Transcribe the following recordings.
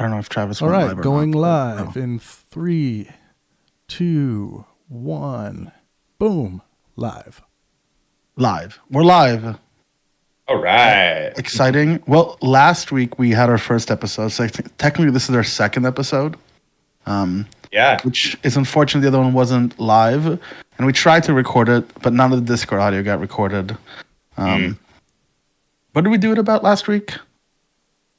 don't know if Travis All went right, live or going not. live No. in 3, 2, 1. Boom. Live. Live. We're live. All right. Exciting. Well, last week we had our first episode, so technically this is our second episode. Yeah. Which is unfortunate the other one wasn't live. And we tried to record it, but none of the Discord audio got recorded. What did we do it about last week?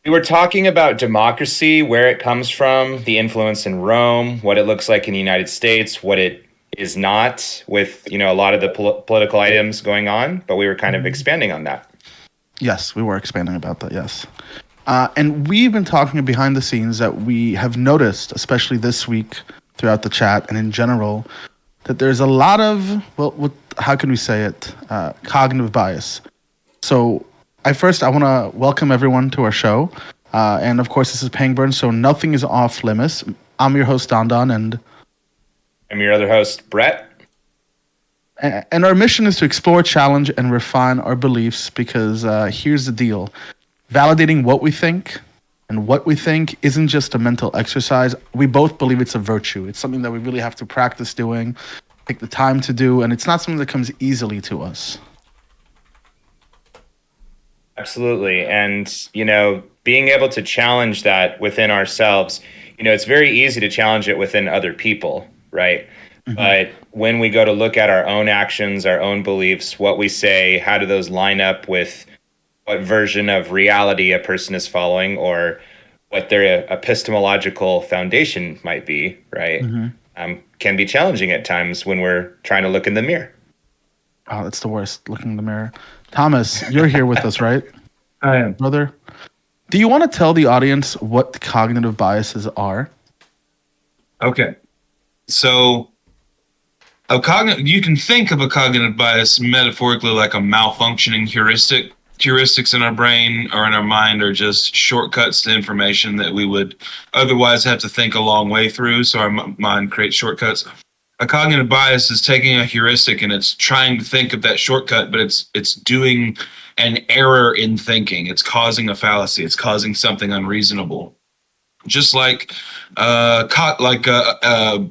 We were talking about democracy, where it comes from, the influence in Rome, what it looks like in the United States, what it is not, with a lot of the political items going on. But we were kind of expanding on that. Yes, we were expanding about that, yes. And we've been talking behind the scenes that we have noticed, especially this week throughout the chat and in general, that there's a lot of, how can we say it, cognitive bias. So I want to welcome everyone to our show. And of course, this is Pangburn, so nothing is off limits. I'm your host, Don, and I'm your other host, Brett. And our mission is to explore, challenge, and refine our beliefs because here's the deal. Validating what we think and what we think isn't just a mental exercise. We both believe it's a virtue. It's something that we really have to practice doing, take the time to do, and it's not something that comes easily to us. Absolutely. And, being able to challenge that within ourselves, it's very easy to challenge it within other people, right? Mm-hmm. But when we go to look at our own actions, our own beliefs, what we say, how do those line up with what version of reality a person is following or what their epistemological foundation might be, right? Mm-hmm. Can be challenging at times when we're trying to look in the mirror. Oh, that's the worst, looking in the mirror. Thomas, you're here with us, right? I am. Brother, do you want to tell the audience what cognitive biases are? Okay. So you can think of a cognitive bias metaphorically like a malfunctioning heuristic. Heuristics in our brain or in our mind are just shortcuts to information that we would otherwise have to think a long way through. So our mind creates shortcuts. A cognitive bias is taking a heuristic and it's trying to think of that shortcut, but it's doing an error in thinking. It's causing a fallacy. It's causing something unreasonable. Just like the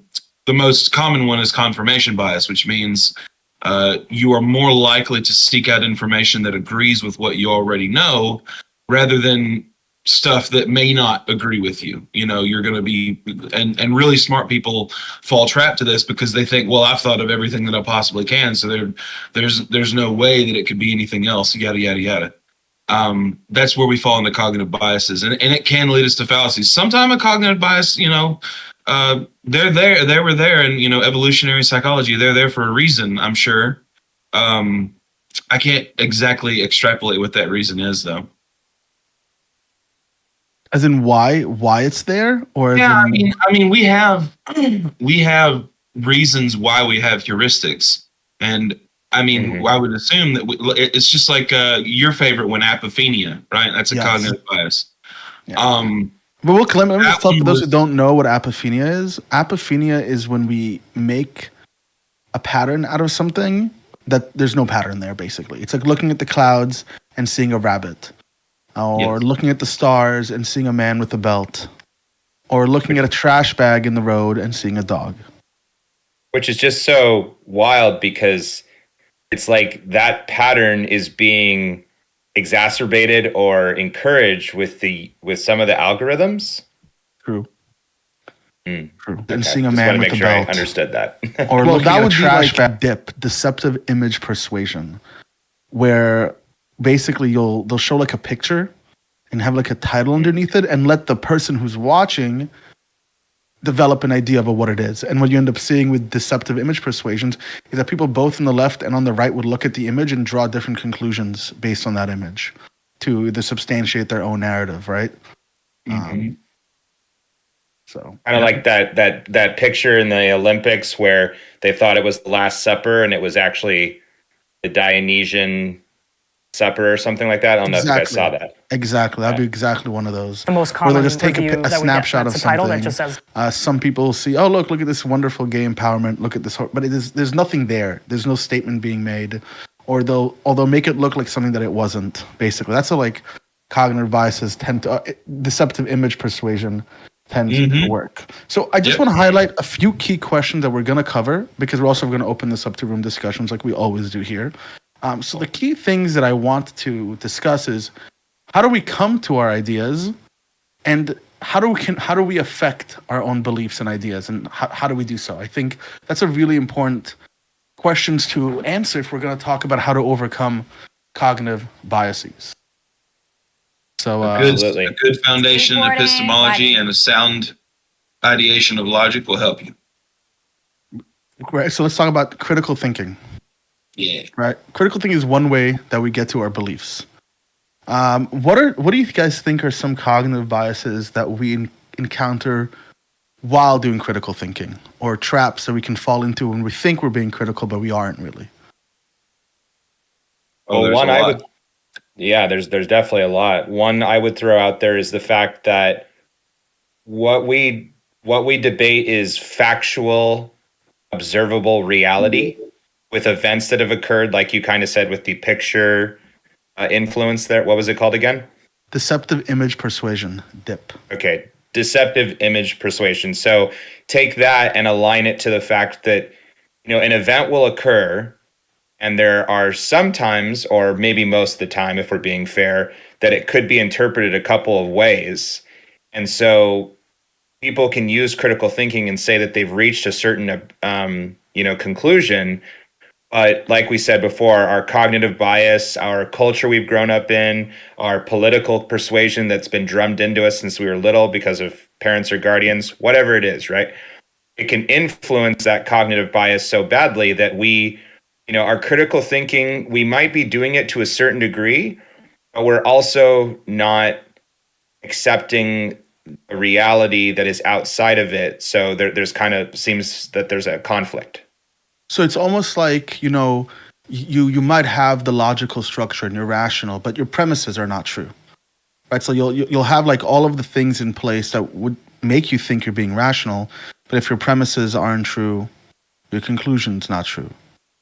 most common one is confirmation bias, which means you are more likely to seek out information that agrees with what you already know rather than stuff that may not agree with you. You're going to be, and really smart people fall trap to this because they think, well, I've thought of everything that I possibly can. So there's no way that it could be anything else, yada, yada, yada. That's where we fall into cognitive biases and it can lead us to fallacies. Sometimes a cognitive bias, they were there in, evolutionary psychology. They're there for a reason, I'm sure. I can't exactly extrapolate what that reason is though. As in why it's there? Or yeah, I mean, we have reasons why we have heuristics. And I mean, I would assume that it's just like your favorite one, apophenia, right? That's a cognitive bias. Yeah. But let me just tell for those who don't know what apophenia is. Apophenia is when we make a pattern out of something that there's no pattern there, basically. It's like looking at the clouds and seeing a rabbit. Or looking at the stars and seeing a man with a belt. Or looking at a trash bag in the road and seeing a dog. Which is just so wild because it's like that pattern is being exacerbated or encouraged with some of the algorithms. True. True. And okay. seeing a man with a belt. I understood that. Or looking at a trash bag dip, deceptive image persuasion, where basically they'll show like a picture and have like a title underneath it and let the person who's watching develop an idea of what it is. And what you end up seeing with deceptive image persuasions is that people both on the left and on the right would look at the image and draw different conclusions based on that image to either substantiate their own narrative, right? So kind of like that picture in the Olympics where they thought it was the Last Supper and it was actually the Dionysian Supper or something like that. I don't know if you guys saw that. Exactly. That'd be exactly one of those. The most common where they'll just take review a snapshot of that's a something. title that just says, some people see, oh, look at this wonderful gay empowerment. Look at this. But there's nothing there. There's no statement being made. Or they'll make it look like something that it wasn't, basically. That's how cognitive biases tend to, deceptive image persuasion tends to work. So I just want to highlight a few key questions that we're going to cover, because we're also going to open this up to room discussions like we always do here. So the key things that I want to discuss is, how do we come to our ideas, and how do we affect our own beliefs and ideas, and how do we do so? I think that's a really important questions to answer if we're going to talk about how to overcome cognitive biases. So a good foundation in epistemology and a sound ideation of logic will help you. Right. So let's talk about critical thinking. Yeah. Right. Critical thinking is one way that we get to our beliefs. What do you guys think are some cognitive biases that we encounter while doing critical thinking, or traps that we can fall into when we think we're being critical but we aren't really? There's definitely a lot. One I would throw out there is the fact that what we debate is factual, observable reality with events that have occurred, like you kind of said with the picture influence there. What was it called again? Deceptive image persuasion, DIP. Okay, deceptive image persuasion. So take that and align it to the fact that, an event will occur, and there are sometimes, or maybe most of the time, if we're being fair, that it could be interpreted a couple of ways. And so people can use critical thinking and say that they've reached a certain, conclusion. But like we said before, our cognitive bias, our culture we've grown up in, our political persuasion that's been drummed into us since we were little because of parents or guardians, whatever it is, right? It can influence that cognitive bias so badly that we, our critical thinking, we might be doing it to a certain degree, but we're also not accepting a reality that is outside of it. So there's kind of seems that there's a conflict. So it's almost like, you might have the logical structure and you're rational, but your premises are not true, right? So you'll have like all of the things in place that would make you think you're being rational, but if your premises aren't true, your conclusion's not true.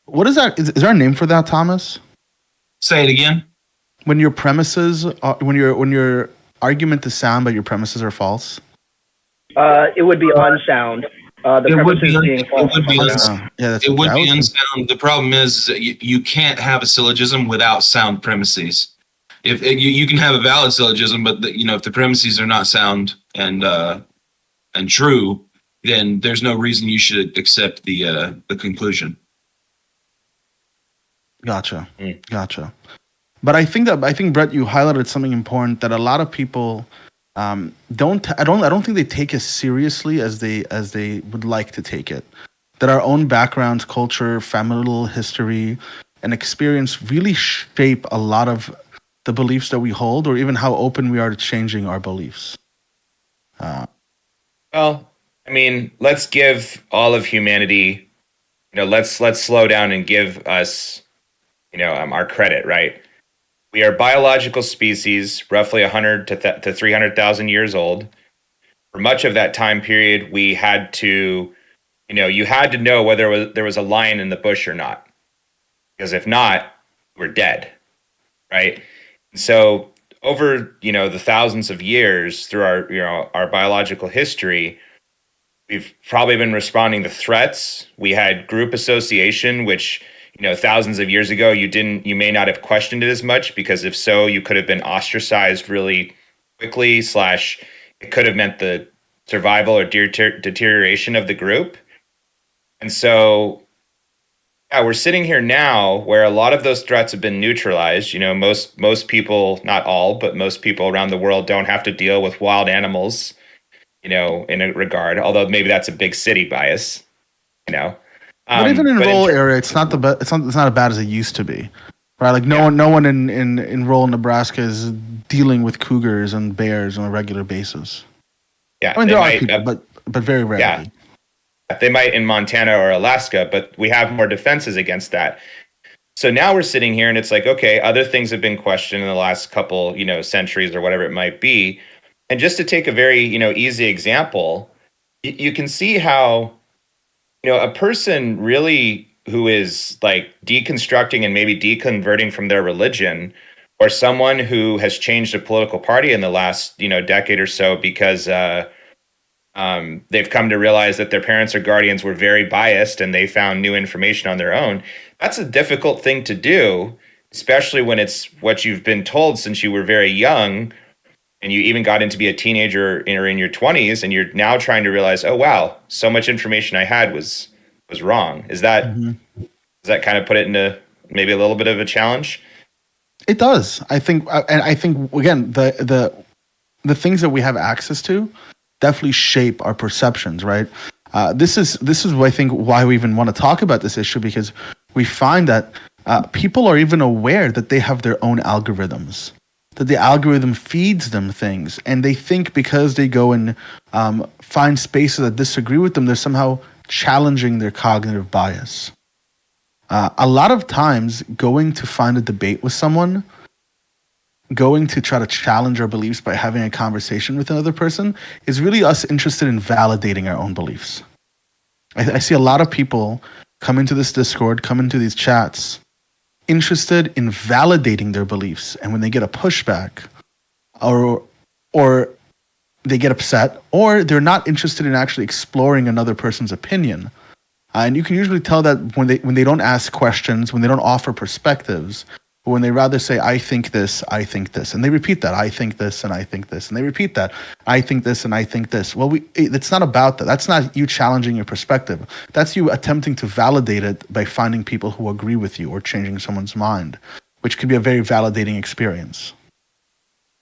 What is that? Is there a name for that, Thomas? Say it again. When your premises are, when your argument is sound, but your premises are false. It would be unsound. It would be unsound. It would be unsound. The problem is that you can't have a syllogism without sound premises. If you can have a valid syllogism, but if the premises are not sound and true, then there's no reason you should accept the conclusion. Gotcha. But I think Brett, you highlighted something important that a lot of people don't think they take as seriously as they would like to take it. That our own backgrounds, culture, familial history, and experience really shape a lot of the beliefs that we hold, or even how open we are to changing our beliefs. Let's give all of humanity, let's slow down and give us, our credit, right? We are biological species, roughly 100 to 300,000 years old. For much of that time period, we had to, you had to know whether there was a lion in the bush or not. Because if not, we're dead, right? And so over, the thousands of years through our biological history, we've probably been responding to threats. We had group association, which thousands of years ago, you may not have questioned it as much, because if so, you could have been ostracized really quickly, / it could have meant the survival or deterioration of the group. And so, we're sitting here now where a lot of those threats have been neutralized. Most people, not all, but most people around the world don't have to deal with wild animals, in a regard, although maybe that's a big city bias, But even in rural area, it's not as bad as it used to be, right? Like no one in rural Nebraska is dealing with cougars and bears on a regular basis. Yeah, there are people, but very rarely. Yeah, they might in Montana or Alaska, but we have more defenses against that. So now we're sitting here, and it's like, okay, other things have been questioned in the last couple, centuries or whatever it might be. And just to take a very, easy example, you can see how, a person really who is like deconstructing and maybe deconverting from their religion, or someone who has changed a political party in the last, decade or so because they've come to realize that their parents or guardians were very biased and they found new information on their own. That's a difficult thing to do, especially when it's what you've been told since you were very young and you even got into be a teenager or in your 20s, and you're now trying to realize, oh, wow, so much information I had was wrong. Does that kind of put it into maybe a little bit of a challenge? It does. I think again, the things that we have access to definitely shape our perceptions, right? This is I think why we even want to talk about this issue, because we find that people are even aware that they have their own algorithms, that the algorithm feeds them things, and they think because they go and find spaces that disagree with them, they're somehow challenging their cognitive bias. A lot of times, going to find a debate with someone, going to try to challenge our beliefs by having a conversation with another person, is really us interested in validating our own beliefs. I see a lot of people come into this Discord, come into these chats, interested in validating their beliefs, and when they get a pushback, or they get upset, or they're not interested in actually exploring another person's opinion. And you can usually tell that when they don't ask questions, when they don't offer perspectives, but when they rather say, I think this, and they repeat that, I think this, and I think this, and they repeat that, I think this, and I think this. Well, it's not about that. That's not you challenging your perspective. That's you attempting to validate it by finding people who agree with you or changing someone's mind, which could be a very validating experience.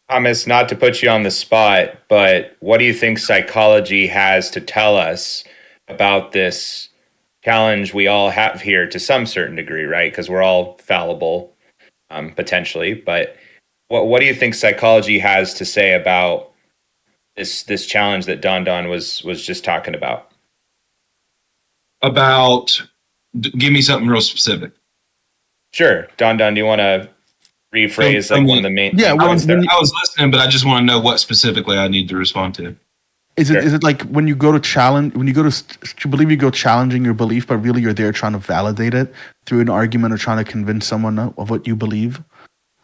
Thomas, not to put you on the spot, but what do you think psychology has to tell us about this challenge we all have here to some certain degree, right? Because we're all fallible, potentially. But what do you think psychology has to say about this challenge that Don was just talking about? Give me something real specific. Sure. Don, do you want to rephrase one of the main points there? I was listening, but I just want to know what specifically I need to respond to. Is it like when you go to challenge, when you go to, you believe you go challenging your belief, but really you're there trying to validate it through an argument or trying to convince someone of what you believe?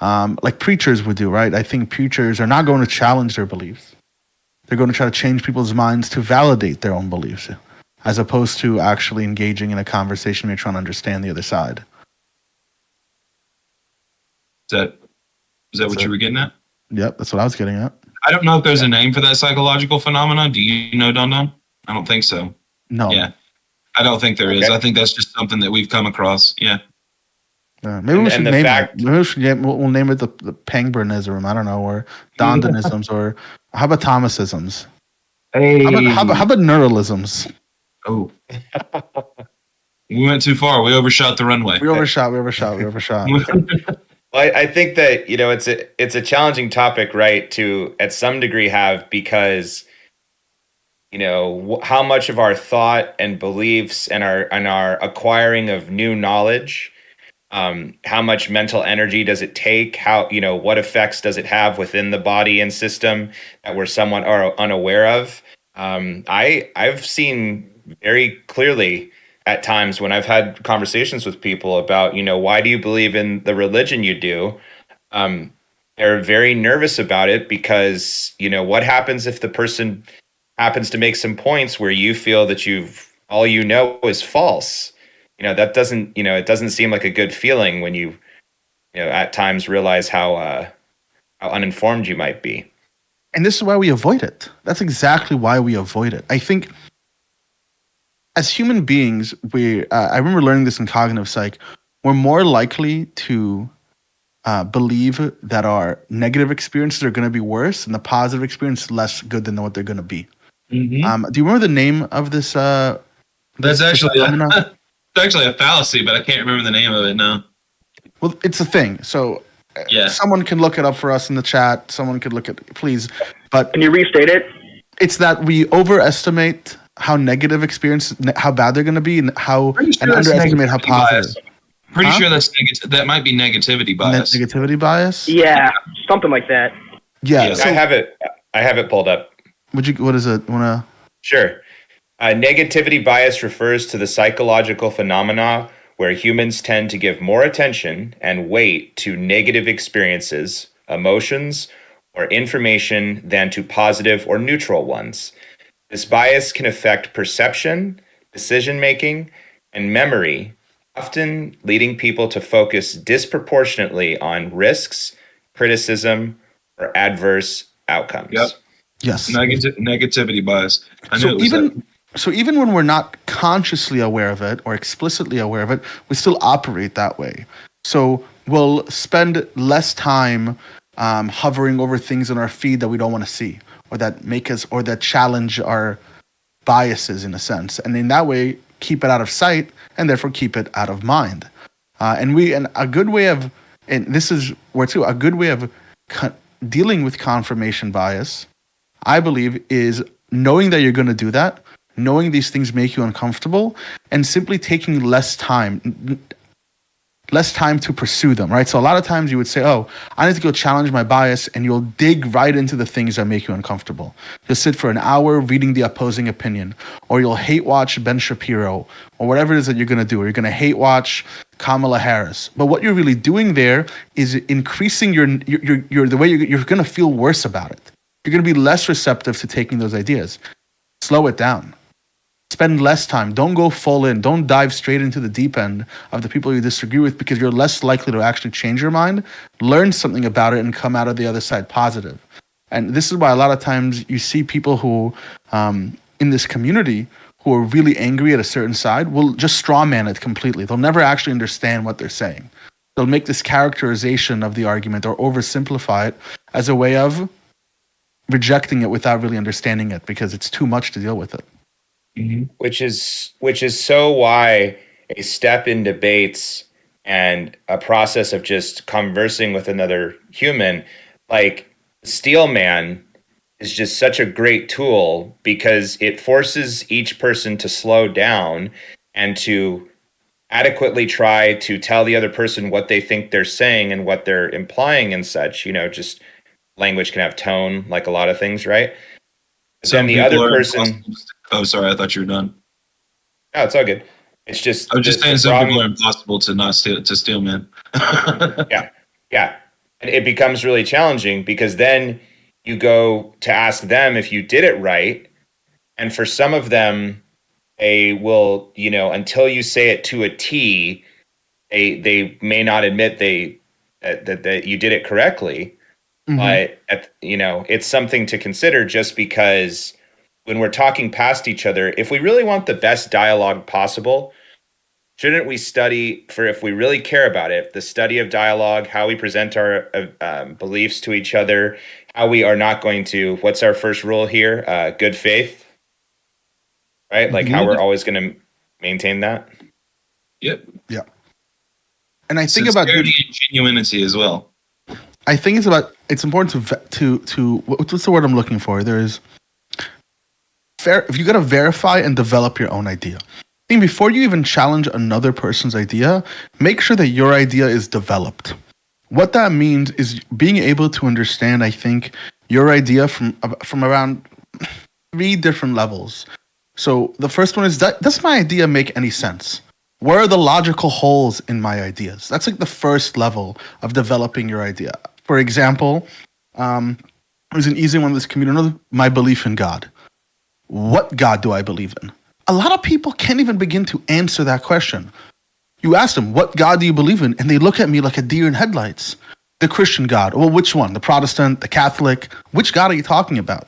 Like preachers would do, right? I think preachers are not going to challenge their beliefs. They're going to try to change people's minds to validate their own beliefs, as opposed to actually engaging in a conversation where you're trying to understand the other side. Is that what you were getting at? Yep, that's what I was getting at. I don't know if there's a name for that psychological phenomenon. Do you know, Don? I don't think so. No. Yeah. I don't think there is. I think that's just something that we've come across. Yeah. Maybe we should name it. Maybe we'll name it the Pangburnism, I don't know, or Dondonisms, or how about Thomasisms? Hey. How about neuralisms? Oh. We went too far. We overshot the runway. We overshot. Well, I think that, it's a challenging topic, right, to at some degree have, because, how much of our thought and beliefs and our acquiring of new knowledge, how much mental energy does it take? How, what effects does it have within the body and system that we're somewhat unaware of? I've seen very clearly at times when I've had conversations with people about, why do you believe in the religion you do? They're very nervous about it because, what happens if the person happens to make some points where you feel that all is false? That doesn't, it doesn't seem like a good feeling when you at times realize how uninformed you might be. And this is why we avoid it. That's exactly why we avoid it. I think as human beings, I remember learning this in cognitive psych, we're more likely to believe that our negative experiences are going to be worse and the positive experience less good than what they're going to be. Mm-hmm. Do you remember the name of this? That's actually a fallacy, but I can't remember the name of it now. Well, it's a thing. So someone can look it up for us in the chat. Someone could look at it, please. But can you restate it? It's that we overestimate how negative experience, how bad they're going to be, and underestimate how positive. Pretty sure that might be negativity bias. Negativity bias? Yeah, something like that. Yeah. So, I have it pulled up. What is it? Sure. Negativity bias refers to the psychological phenomena where humans tend to give more attention and weight to negative experiences, emotions, or information than to positive or neutral ones. This bias can affect perception, decision making, and memory, often leading people to focus disproportionately on risks, criticism, or adverse outcomes. Yep. Yes. Negativity bias. I knew So it was that. so even when we're not consciously aware of it or explicitly aware of it, we still operate that way. So we'll spend less time hovering over things in our feed that we don't want to see, or that make us, or that challenge our biases in a sense, and in that way keep it out of sight and therefore keep it out of mind. And a good way of, and this is where too, a good way of dealing with confirmation bias, I believe, is knowing that you're going to do that, knowing these things make you uncomfortable, and simply taking less time to pursue them, right? So a lot of times you would say, oh, I need to go challenge my bias, and you'll dig right into the things that make you uncomfortable. You'll sit for an hour reading the opposing opinion, or you'll hate watch Ben Shapiro, or whatever it is that you're going to do, or you're going to hate watch Kamala Harris. But what you're really doing there is increasing the way you're going to feel worse about it. You're going to be less receptive to taking those ideas. Slow it down. Spend less time. Don't go full in. Don't dive straight into the deep end of the people you disagree with, because you're less likely to actually change your mind, learn something about it, and come out of the other side positive. And this is why a lot of times you see people who, in this community, who are really angry at a certain side will just straw man it completely. They'll never actually understand what they're saying. They'll make this characterization of the argument or oversimplify it as a way of rejecting it without really understanding it, because it's too much to deal with it. Mm-hmm. Which is so why a step in debates and a process of just conversing with another human, like steelman, is just such a great tool, because it forces each person to slow down and to adequately try to tell the other person what they think they're saying and what they're implying and such. Just language can have tone, like a lot of things, right? But then the other person... Oh, sorry, I thought you were done. No, it's all good. It's just... I was just saying some people are impossible to steal, man. Yeah. And it becomes really challenging, because then you go to ask them if you did it right. And for some of them, they will, until you say it to a T, they may not admit that you did it correctly. Mm-hmm. But, it's something to consider, just because when we're talking past each other, if we really want the best dialogue possible, shouldn't we study, for if we really care about it, the study of dialogue, how we present our beliefs to each other, how we are not going to, what's our first rule here? Good faith, right? Like how we're always going to maintain that. Yep. Yeah. And I think about sincerity and genuinity as well. I think it's important to what's the word I'm looking for? If you got to verify and develop your own idea. I think before you even challenge another person's idea, make sure that your idea is developed. What that means is being able to understand, I think, your idea from around 3 different levels. So the first one is, does my idea make any sense? Where are the logical holes in my ideas? That's like the first level of developing your idea. For example, there's an easy one in this community, my belief in God. What God do I believe in? A lot of people can't even begin to answer that question. You ask them, what God do you believe in? And they look at me like a deer in headlights. The Christian God. Well, which one? The Protestant, the Catholic? Which God are you talking about?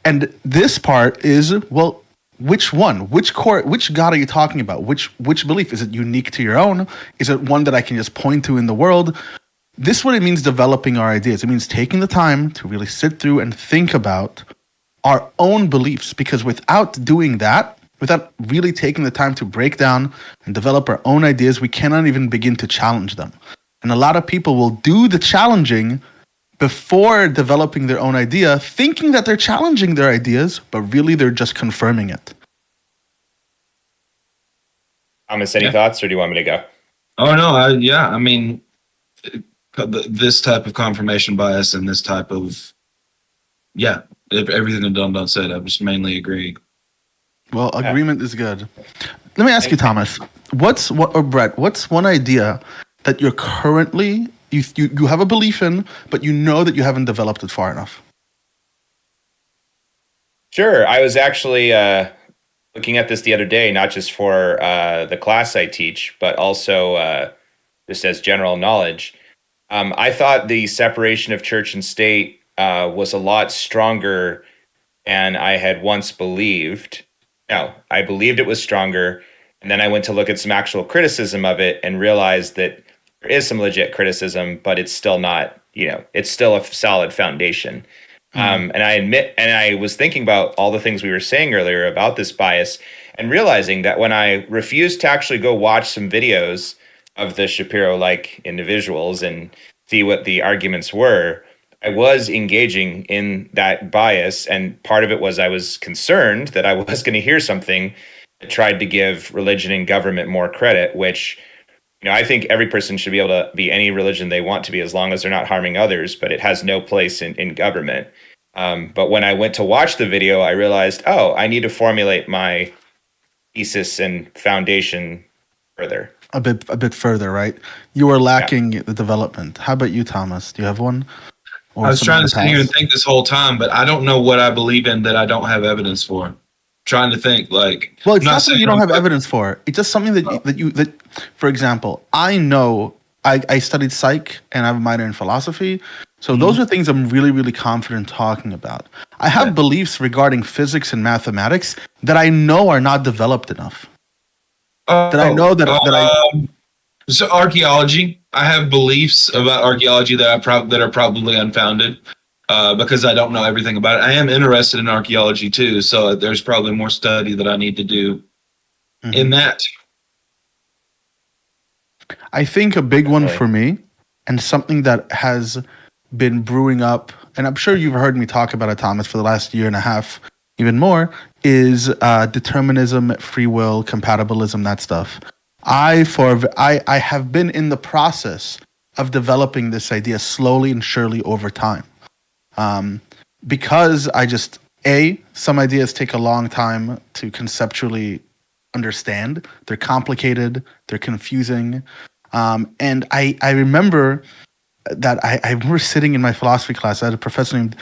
And this part is, well, which one? Which God are you talking about? Which belief? Is it unique to your own? Is it one that I can just point to in the world? This is what it means developing our ideas. It means taking the time to really sit through and think about our own beliefs, because without doing that, without really taking the time to break down and develop our own ideas, we cannot even begin to challenge them. And a lot of people will do the challenging before developing their own idea, thinking that they're challenging their ideas, but really they're just confirming it. Thomas, any thoughts, or do you want me to go? Oh, no. I mean, this type of confirmation bias and this type of, everything that Don said, I'm just mainly agreeing. Well, agreement is good. Let me ask you, Thomas. Or Brett? What's one idea that you're currently you have a belief in, but you know that you haven't developed it far enough? Sure. I was actually looking at this the other day, not just for the class I teach, but also just as general knowledge. I thought the separation of church and state was a lot stronger than I had once believed. No, I believed it was stronger. And then I went to look at some actual criticism of it and realized that there is some legit criticism, but it's still not, it's still a solid foundation. And I admit, and I was thinking about all the things we were saying earlier about this bias and realizing that when I refused to actually go watch some videos of the Shapiro-like individuals and see what the arguments were, I was engaging in that bias. And part of it was I was concerned that I was going to hear something that tried to give religion and government more credit, which, I think every person should be able to be any religion they want to be as long as they're not harming others, but it has no place in government. But when I went to watch the video, I realized, I need to formulate my thesis and foundation further. A bit further, right? You were lacking the development. How about you, Thomas? Do you have one? I was trying to sit here and think this whole time, but I don't know what I believe in that I don't have evidence for. Trying to think well, it's not that you don't have evidence for. It's just something that for example, I know I studied psych and I have a minor in philosophy. So those are things I'm really, really confident talking about. I have beliefs regarding physics and mathematics that I know are not developed enough. So archaeology, I have beliefs about archaeology that are probably unfounded because I don't know everything about it. I am interested in archaeology too, so there's probably more study that I need to do in that. I think a big one for me, and something that has been brewing up, and I'm sure you've heard me talk about it, Thomas, for the last year and a half, even more, is determinism, free will, compatibilism, that stuff. I have been in the process of developing this idea slowly and surely over time. Because some ideas take a long time to conceptually understand. They're complicated, they're confusing. And I remember that I remember sitting in my philosophy class. I had a professor named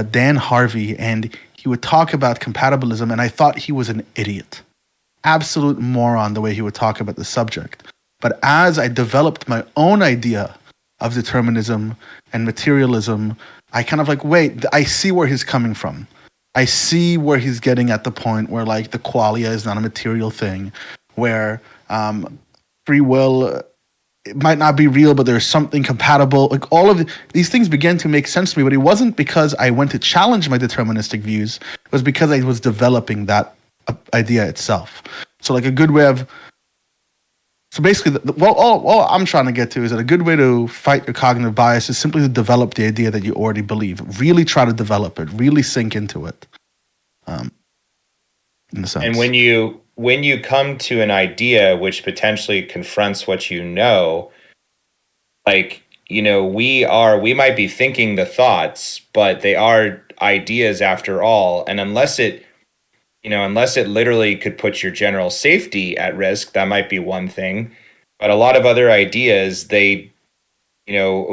Dan Harvey, and he would talk about compatibilism, and I thought he was an idiot. Absolute moron the way he would talk about the subject. But as I developed my own idea of determinism and materialism, I kind of wait, I see where he's coming from. I see where he's getting at the point where the qualia is not a material thing, where free will, it might not be real, but there's something compatible. All of these things began to make sense to me, but it wasn't because I went to challenge my deterministic views. It was because I was developing that idea itself. So a good way of... So basically, all I'm trying to get to is that a good way to fight your cognitive bias is simply to develop the idea that you already believe. Really try to develop it. Really sink into it. In a sense. And when you come to an idea which potentially confronts what you know, we might be thinking the thoughts, but they are ideas after all. And unless it literally could put your general safety at risk, that might be one thing. But a lot of other ideas, we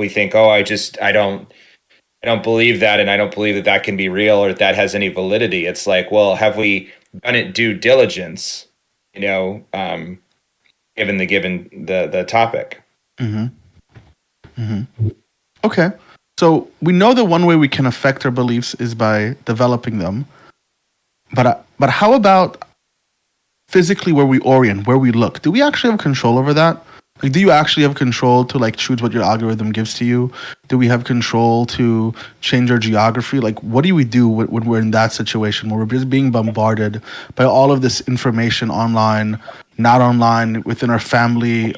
think, I don't believe that, and I don't believe that can be real or that has any validity. It's well, have we done it due diligence? Given the topic. Okay, so we know that one way we can affect our beliefs is by developing them. But how about physically where we orient, where we look? Do we actually have control over that? Do you actually have control to choose what your algorithm gives to you? Do we have control to change our geography? What do we do when we're in that situation where we're just being bombarded by all of this information online, not online, within our family?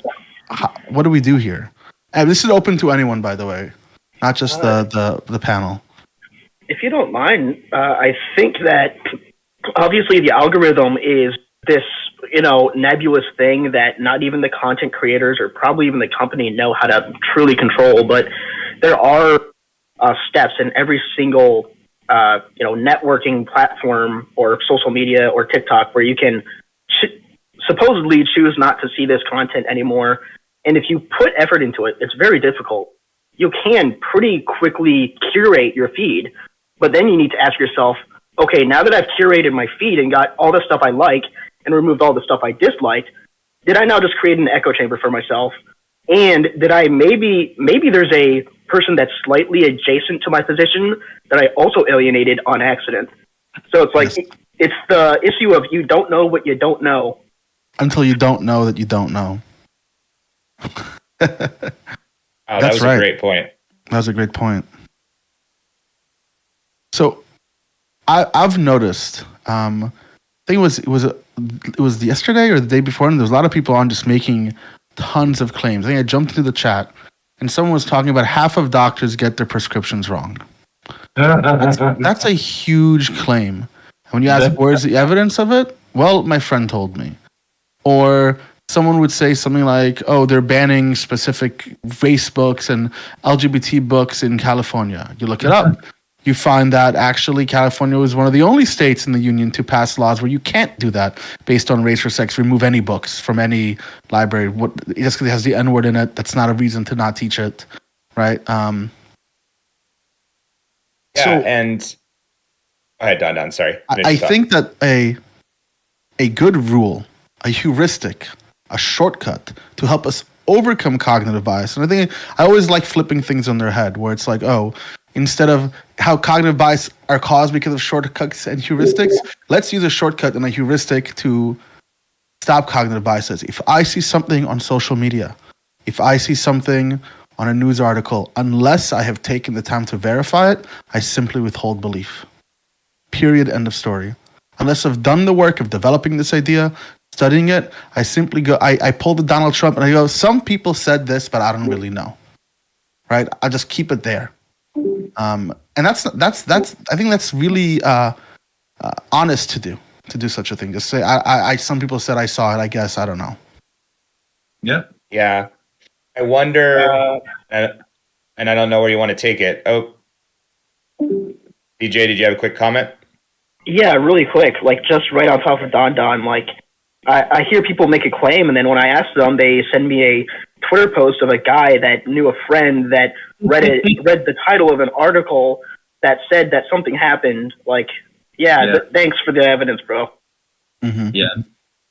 What do we do here? And this is open to anyone, by the way, not just the panel. If you don't mind, I think that obviously the algorithm is this, nebulous thing that not even the content creators or probably even the company know how to truly control. But there are steps in every single, networking platform or social media or TikTok where you can supposedly choose not to see this content anymore. And if you put effort into it, it's very difficult. You can pretty quickly curate your feed, but then you need to ask yourself, okay, now that I've curated my feed and got all the stuff I like and removed all the stuff I disliked, did I now just create an echo chamber for myself? And did I maybe there's a person that's slightly adjacent to my position that I also alienated on accident? So it's like, it's the issue of you don't know what you don't know. Until you don't know that you don't know. Oh, that was a great point. That was a great point. So I've noticed, I think it was yesterday or the day before, and there was a lot of people on just making tons of claims. I think I jumped into the chat, and someone was talking about half of doctors get their prescriptions wrong. That's a huge claim. And when you ask, where's the evidence of it? Well, my friend told me. Or someone would say something like, oh, they're banning specific race books and LGBT books in California. You look it up. You find that actually California was one of the only states in the union to pass laws where you can't do that based on race or sex, remove any books from any library. Just because it has the N-word in it, that's not a reason to not teach it, right? And go ahead, Don, sorry. I think that a good rule, a heuristic, a shortcut to help us overcome cognitive bias, and I always like flipping things on their head, where it's like, oh, instead of how cognitive bias are caused because of shortcuts and heuristics, let's use a shortcut and a heuristic to stop cognitive biases. If I see something on social media, if I see something on a news article, unless I have taken the time to verify it, I simply withhold belief. Period. End of story. Unless I've done the work of developing this idea, studying it, I simply go, I pull the Donald Trump and I go, some people said this, but I don't really know. Right? I just keep it there. And that's I think that's really honest to do such a thing. Just say I some people said I saw it. I guess I don't know. Yeah. I wonder, and I don't know where you want to take it. Oh, DJ, did you have a quick comment? Yeah, really quick. Like just right on top of Don. Like I hear people make a claim, and then when I ask them, they send me a Twitter post of a guy that knew a friend that read the title of an article that said that something happened. Like, thanks for the evidence, bro. Mm-hmm. Yeah.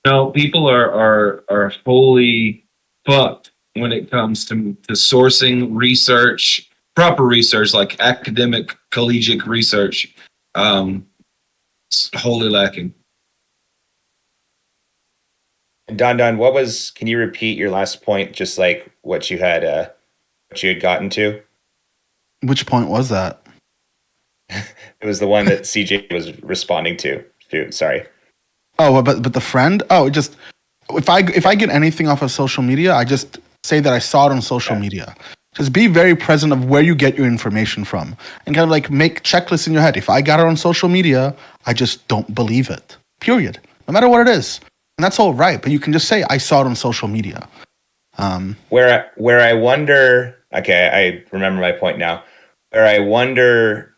No, people are wholly fucked when it comes to sourcing research, proper research, like academic, collegiate research. It's wholly lacking. And Don, can you repeat your last point, just like what you had gotten to? Which point was that? It was the one that CJ was responding to. Sorry. Oh, but the friend? Oh, just if I get anything off of social media, I just say that I saw it on social media. Just be very present of where you get your information from, and kind of like make checklists in your head. If I got it on social media, I just don't believe it. Period. No matter what it is. And that's all right, but you can just say, I saw it on social media. Where I wonder, okay, I remember my point now, where I wonder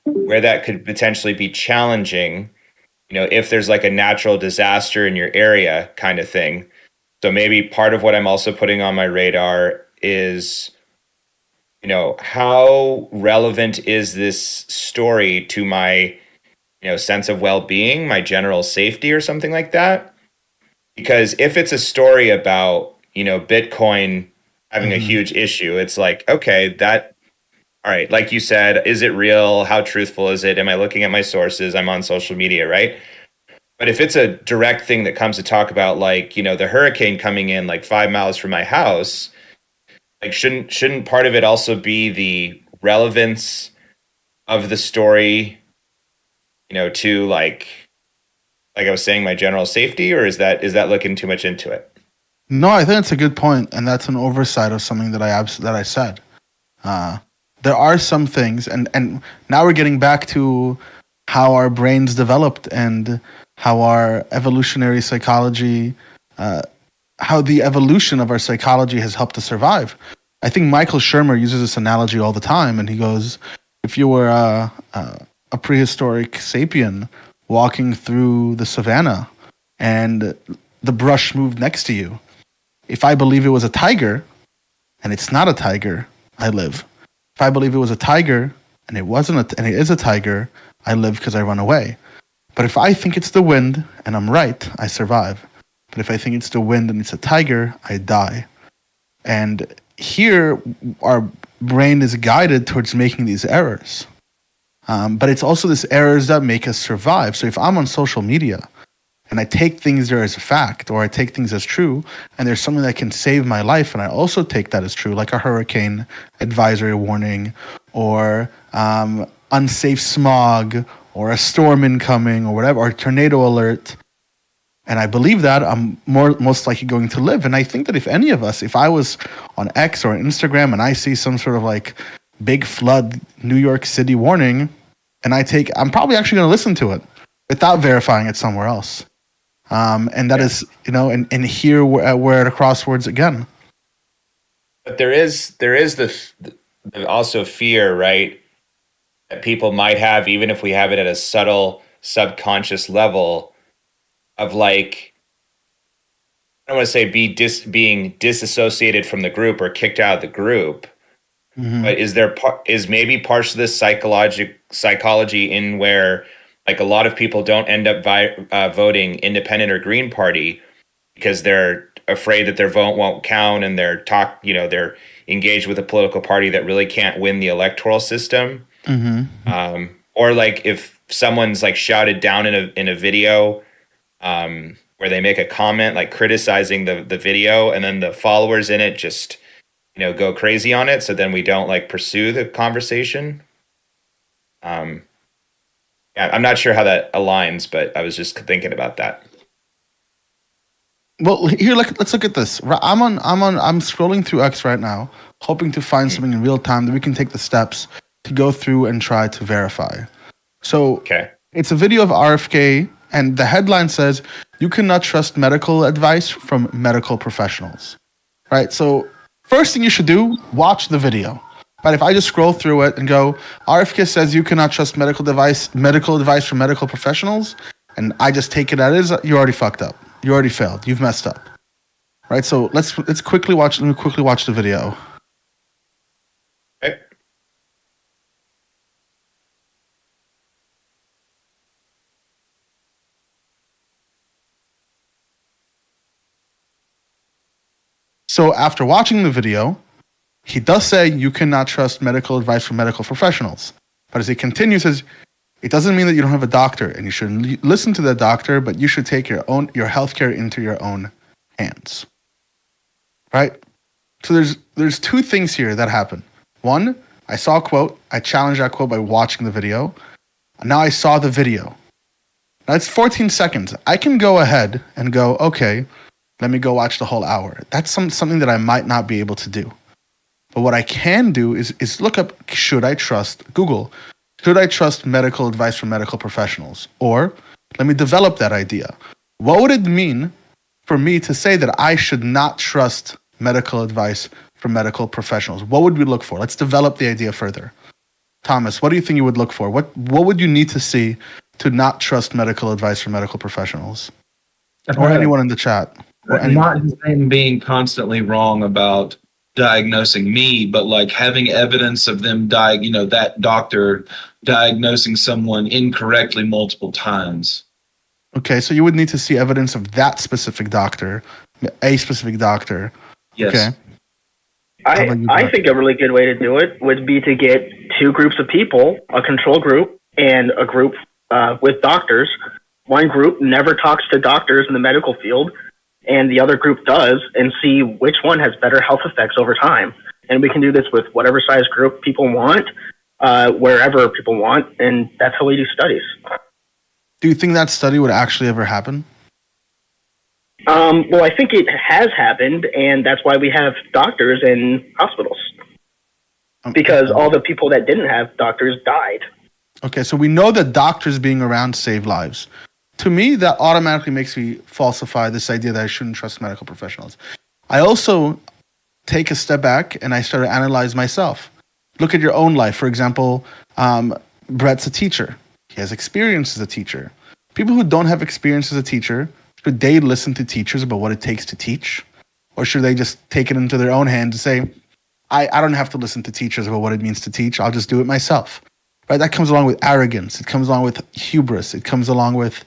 where that could potentially be challenging, if there's like a natural disaster in your area kind of thing. So maybe part of what I'm also putting on my radar is, how relevant is this story to my, sense of well-being, my general safety or something like that? Because if it's a story about, Bitcoin having a huge issue, it's like, okay, all right, like you said, is it real? How truthful is it? Am I looking at my sources? I'm on social media, right? But if it's a direct thing that comes to talk about, like, the hurricane coming in like 5 miles from my house, like, shouldn't part of it also be the relevance of the story, to like I was saying, my general safety, or is that looking too much into it? No, I think that's a good point, and that's an oversight of something that I said. There are some things, and now we're getting back to how our brains developed and how our evolutionary psychology, how the evolution of our psychology has helped us survive. I think Michael Shermer uses this analogy all the time, and he goes, if you were a prehistoric sapien walking through the savannah, and the brush moved next to you. If I believe it was a tiger and it's not a tiger, I live. If I believe it was a tiger and it wasn't and it is a tiger, I live because I run away. But if I think it's the wind and I'm right, I survive. But if I think it's the wind and it's a tiger, I die. And here, our brain is guided towards making these errors. But it's also these errors that make us survive. So if I'm on social media and I take things there as a fact, or I take things as true, and there's something that can save my life, and I also take that as true, like a hurricane advisory warning, or unsafe smog, or a storm incoming, or whatever, or a tornado alert, and I believe that, I'm most likely going to live. And I think that if any of us, if I was on X or Instagram and I see some sort of like big flood New York City warning, and I'm probably actually going to listen to it without verifying it somewhere else. And that is, and here we're at a crossroads again. But there is the also fear, right, that people might have, even if we have it at a subtle subconscious level, of like, I don't want to say being disassociated from the group or kicked out of the group, but is maybe parts of this psychology in where like a lot of people don't end up voting independent or Green Party because they're afraid that their vote won't count, and they're engaged with a political party that really can't win the electoral system. Or like if someone's like shouted down in a video, where they make a comment like criticizing the video, and then the followers in it just go crazy on it, so then we don't like pursue the conversation. I'm not sure how that aligns, but I was just thinking about that. Well, here, let's look at this. I'm scrolling through X right now, hoping to find something in real time that we can take the steps to go through and try to verify. So It's a video of RFK, and the headline says, "You cannot trust medical advice from medical professionals." Right? So first thing you should do, watch the video. But if I just scroll through it and go, RFK says you cannot trust medical advice from medical professionals, and I just take it as is, you already fucked up. You already failed. You've messed up. Right? So let's quickly watch. Let me quickly watch the video. Okay. So after watching the video, he does say you cannot trust medical advice from medical professionals. But as he continues, says, it doesn't mean that you don't have a doctor and you shouldn't listen to the doctor, but you should take your healthcare into your own hands. Right? So there's two things here that happen. One, I saw a quote. I challenged that quote by watching the video. And now I saw the video. Now it's 14 seconds. I can go ahead and go, okay, let me go watch the whole hour. That's something that I might not be able to do. But what I can do is look up, Google, should I trust medical advice from medical professionals? Or let me develop that idea. What would it mean for me to say that I should not trust medical advice from medical professionals? What would we look for? Let's develop the idea further. Thomas, what do you think you would look for? What would you need to see to not trust medical advice from medical professionals? Or anyone in the chat. Not him being constantly wrong about diagnosing me, but like having evidence of them that doctor diagnosing someone incorrectly multiple times. Okay, so you would need to see evidence of that specific doctor, a specific doctor. Yes. Okay. I think a really good way to do it would be to get two groups of people, a control group and a group with doctors. One group never talks to doctors in the medical field, and the other group does, and see which one has better health effects over time. And we can do this with whatever size group people want, wherever people want, and that's how we do studies. Do you think that study would actually ever happen? Well, I think it has happened, and that's why we have doctors in hospitals. Because all the people that didn't have doctors died. Okay, so we know that doctors being around save lives. To me, that automatically makes me falsify this idea that I shouldn't trust medical professionals. I also take a step back and I start to analyze myself. Look at your own life. For example, Brett's a teacher. He has experience as a teacher. People who don't have experience as a teacher Should they listen to teachers about what it takes to teach? Or should they just take it into their own hands and say, I don't have to listen to teachers about what it means to teach. I'll just do it myself. Right? That comes along with arrogance. It comes along with hubris. It comes along with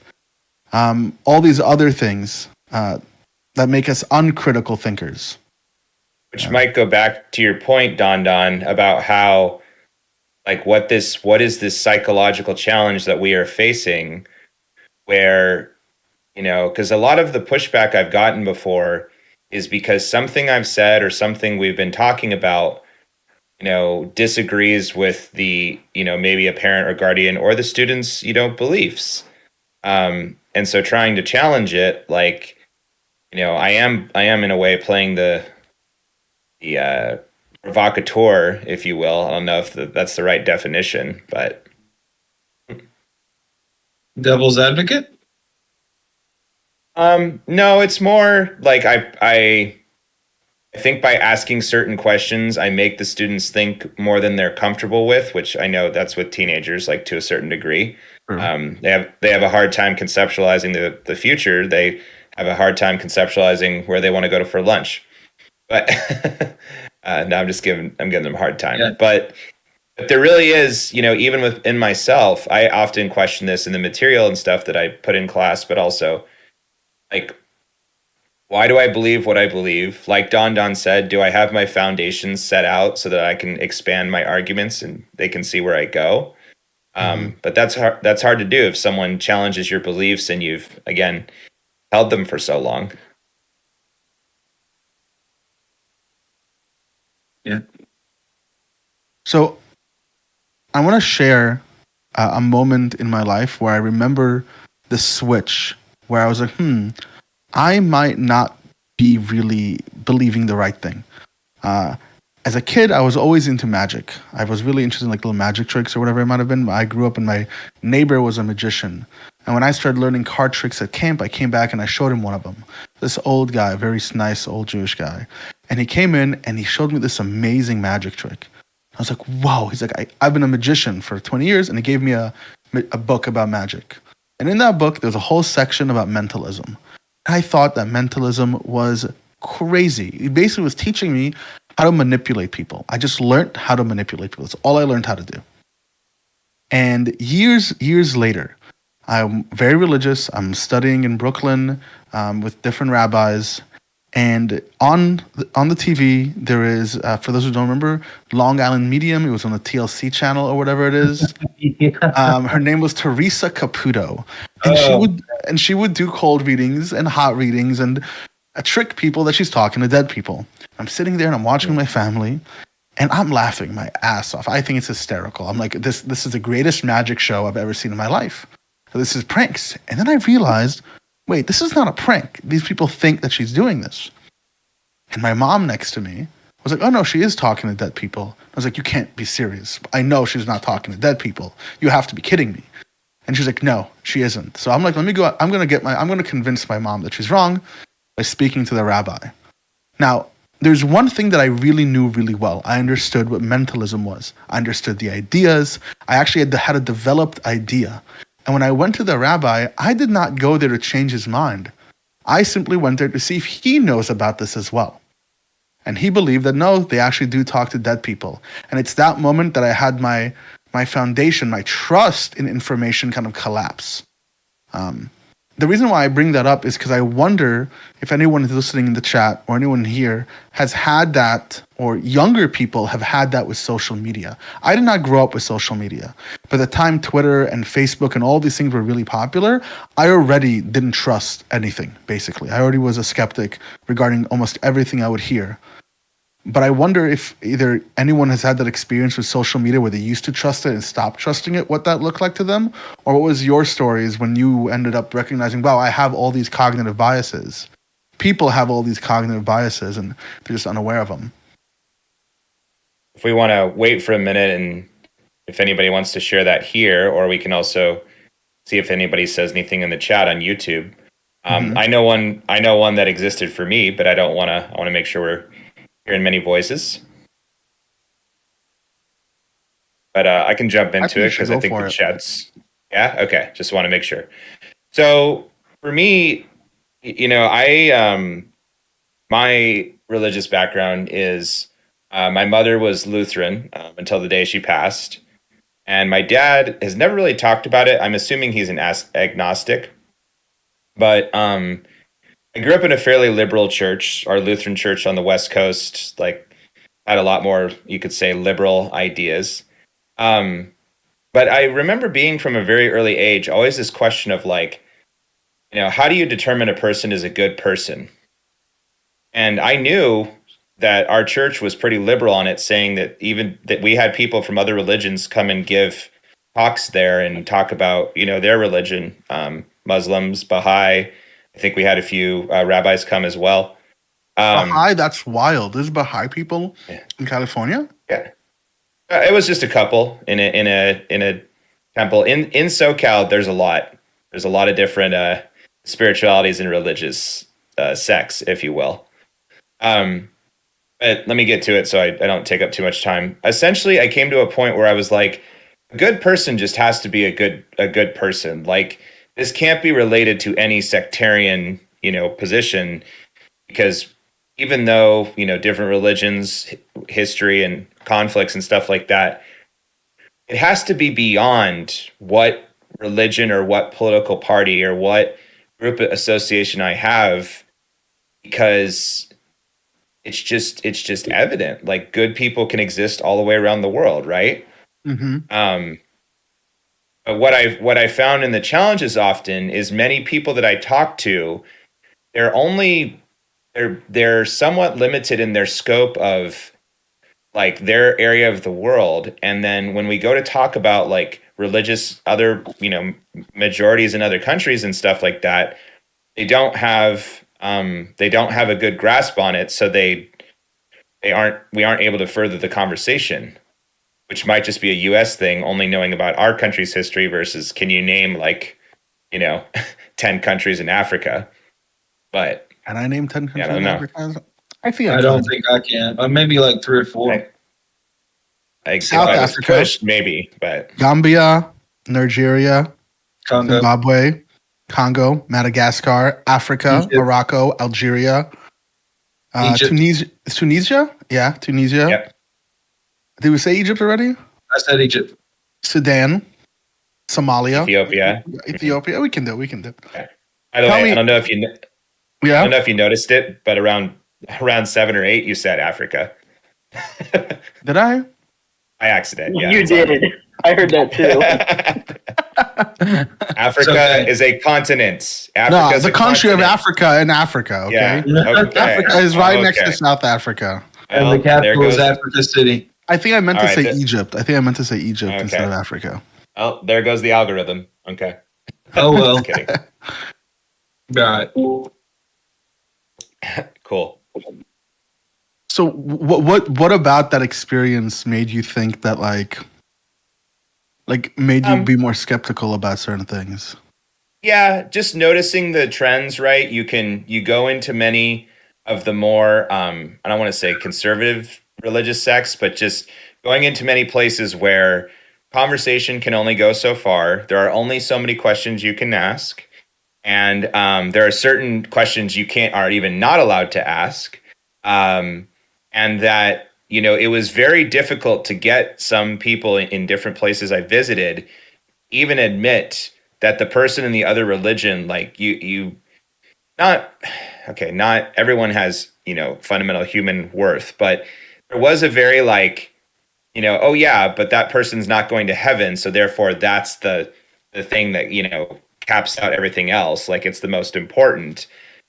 all these other things that make us uncritical thinkers. Which might go back to your point, Don, about how, like, what is this psychological challenge that we are facing, where, you know, because a lot of the pushback I've gotten before is because something I've said or something we've been talking about, you know, disagrees with the, you know, maybe a parent or guardian or the student's, you know, beliefs. And so trying to challenge it, like, you know, I am in a way playing the provocateur, if you will. I don't know if that's the right definition, but Devil's advocate? No, it's more like I think by asking certain questions, I make the students think more than they're comfortable with, which I know that's with teenagers, like, to a certain degree. Sure. They have a hard time conceptualizing the future. They have a hard time conceptualizing where they want to go for lunch. But no, I'm giving them a hard time. Yeah. But there really is, you know, even within myself, I often question this in the material and stuff that I put in class, but also, like, why do I believe what I believe? Like Don said, do I have my foundations set out so that I can expand my arguments and they can see where I go? But that's hard to do if someone challenges your beliefs and you've, again, held them for so long. Yeah. So I want to share a moment in my life where I remember the switch where I was like, I might not be really believing the right thing. As a kid, I was always into magic. I was really interested in like little magic tricks or whatever it might have been. I grew up and my neighbor was a magician. And when I started learning card tricks at camp, I came back and I showed him one of them. This old guy, very nice old Jewish guy. And he came in and he showed me this amazing magic trick. I was like, wow. He's like, I've been a magician for 20 years. And he gave me a book about magic. And in that book, there's a whole section about mentalism. I thought that mentalism was crazy. He basically was teaching me how to manipulate people. I just learned how to manipulate people. That's all I learned how to do. And years later, I'm very religious. I'm studying in Brooklyn with different rabbis. And on the TV, there is, for those who don't remember, Long Island Medium. It was on the TLC channel or whatever it is. Her name was Teresa Caputo. And she would do cold readings and hot readings and trick people that she's talking to dead people. I'm sitting there and I'm watching my family and I'm laughing my ass off. I think it's hysterical. I'm like, this is the greatest magic show I've ever seen in my life. So this is pranks. And then I realized, wait, this is not a prank. These people think that she's doing this. And my mom next to me was like, oh no, she is talking to dead people. I was like, you can't be serious. I know she's not talking to dead people. You have to be kidding me. And she's like, no, she isn't. So I'm like, let me go. I'm going to convince my mom that she's wrong by speaking to the rabbi. Now, there's one thing that I really knew really well. I understood what mentalism was. I understood the ideas. I actually had a developed idea. And when I went to the rabbi, I did not go there to change his mind. I simply went there to see if he knows about this as well. And he believed that no, they actually do talk to dead people. And it's that moment that I had my foundation, my trust in information kind of collapse. The reason why I bring that up is because I wonder if anyone who's listening in the chat or anyone here has had that, or younger people have had that with social media. I did not grow up with social media. By the time Twitter and Facebook and all these things were really popular, I already didn't trust anything, basically. I already was a skeptic regarding almost everything I would hear. But I wonder if either anyone has had that experience with social media where they used to trust it and stopped trusting it, what that looked like to them, or what was your stories when you ended up recognizing, wow, I have all these cognitive biases. People have all these cognitive biases and they're just unaware of them. If we want to wait for a minute and if anybody wants to share that here, or we can also see if anybody says anything in the chat on YouTube. I know one that existed for me, but I want to make sure we're hearing many voices. But I can jump into it because I think the chat's... Yeah? Okay. Just want to make sure. So for me, I my religious background is my mother was Lutheran until the day she passed, and my dad has never really talked about it. I'm assuming he's an agnostic, but I grew up in a fairly liberal church. Our Lutheran church on the West Coast, like, had a lot more, you could say, liberal ideas. Um, but I remember being from a very early age, always this question of like, how do you determine a person is a good person? And I knew that our church was pretty liberal on it, saying that even that we had people from other religions come and give talks there and talk about, their religion, Muslims, Baha'i. I think we had a few rabbis come as well. Baha'i, that's wild. There's Baha'i people in California? Yeah. It was just a couple in a temple. In SoCal, there's a lot. There's a lot of different spiritualities and religious sects, if you will. But let me get to it so I don't take up too much time. Essentially, I came to a point where I was like, a good person just has to be a good person. Like, this can't be related to any sectarian, position, because even though, different religions, history and conflicts and stuff like that, it has to be beyond what religion or what political party or what group association I have, because it's just evident. Like, good people can exist all the way around the world, right? Mm-hmm. But what I found in the challenges often is many people that I talk to, they're somewhat limited in their scope of like their area of the world. And then when we go to talk about like religious other, majorities in other countries and stuff like that, they don't have a good grasp on it. So we aren't able to further the conversation, which might just be a US thing, only knowing about our country's history versus can you name like, 10 countries in Africa? But can I name 10 countries I don't in know. Africa? I don't think I can. Maybe like 3 or 4. South Africa, pushed, maybe, but Gambia, Nigeria, Congo. Zimbabwe, Congo, Madagascar, Africa, Egypt. Morocco, Algeria, Tunisia. Yeah, Tunisia. Yep. Did we say Egypt already? I said Egypt. Sudan, Somalia, Ethiopia. Ethiopia. We can do. Okay. By the way, I don't know if you. Yeah. I don't know if you noticed it, but around 7 or 8, you said Africa. Did I? By accident. Yeah, you did. I heard that too. Africa is a continent. No, the country of Africa in Africa. Okay. Yeah. Okay. Africa is right next to South Africa. And the capital is Africa City. I think I meant to say Egypt. Instead of Africa. Oh, there goes the algorithm. Okay. Oh well. Just kidding. All right. Cool. So what about that experience made you think that like made you be more skeptical about certain things? Yeah, just noticing the trends, right? You go into many of the more I don't want to say conservative religious sects, but just going into many places where conversation can only go so far. There are only so many questions you can ask. And there are certain questions you are even not allowed to ask. And that, it was very difficult to get some people in different places I visited even admit that the person in the other religion, like not everyone has, fundamental human worth, but there was a very like, oh yeah, but that person's not going to heaven. So therefore that's the thing that, caps out everything else. Like it's the most important.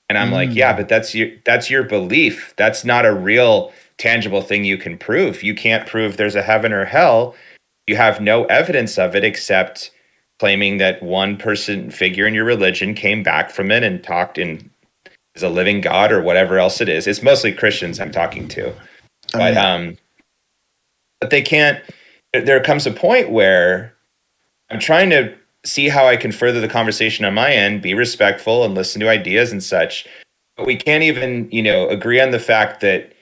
And I'm like, yeah, but that's your belief. That's not a real tangible thing you can prove. You can't prove there's a heaven or hell. You have no evidence of it except claiming that one person figure in your religion came back from it and talked in is a living God or whatever else it is. It's mostly Christians I'm talking to. But they can't, there comes a point where I'm trying to see how I can further the conversation on my end, be respectful and listen to ideas and such. But we can't even, agree on the fact that,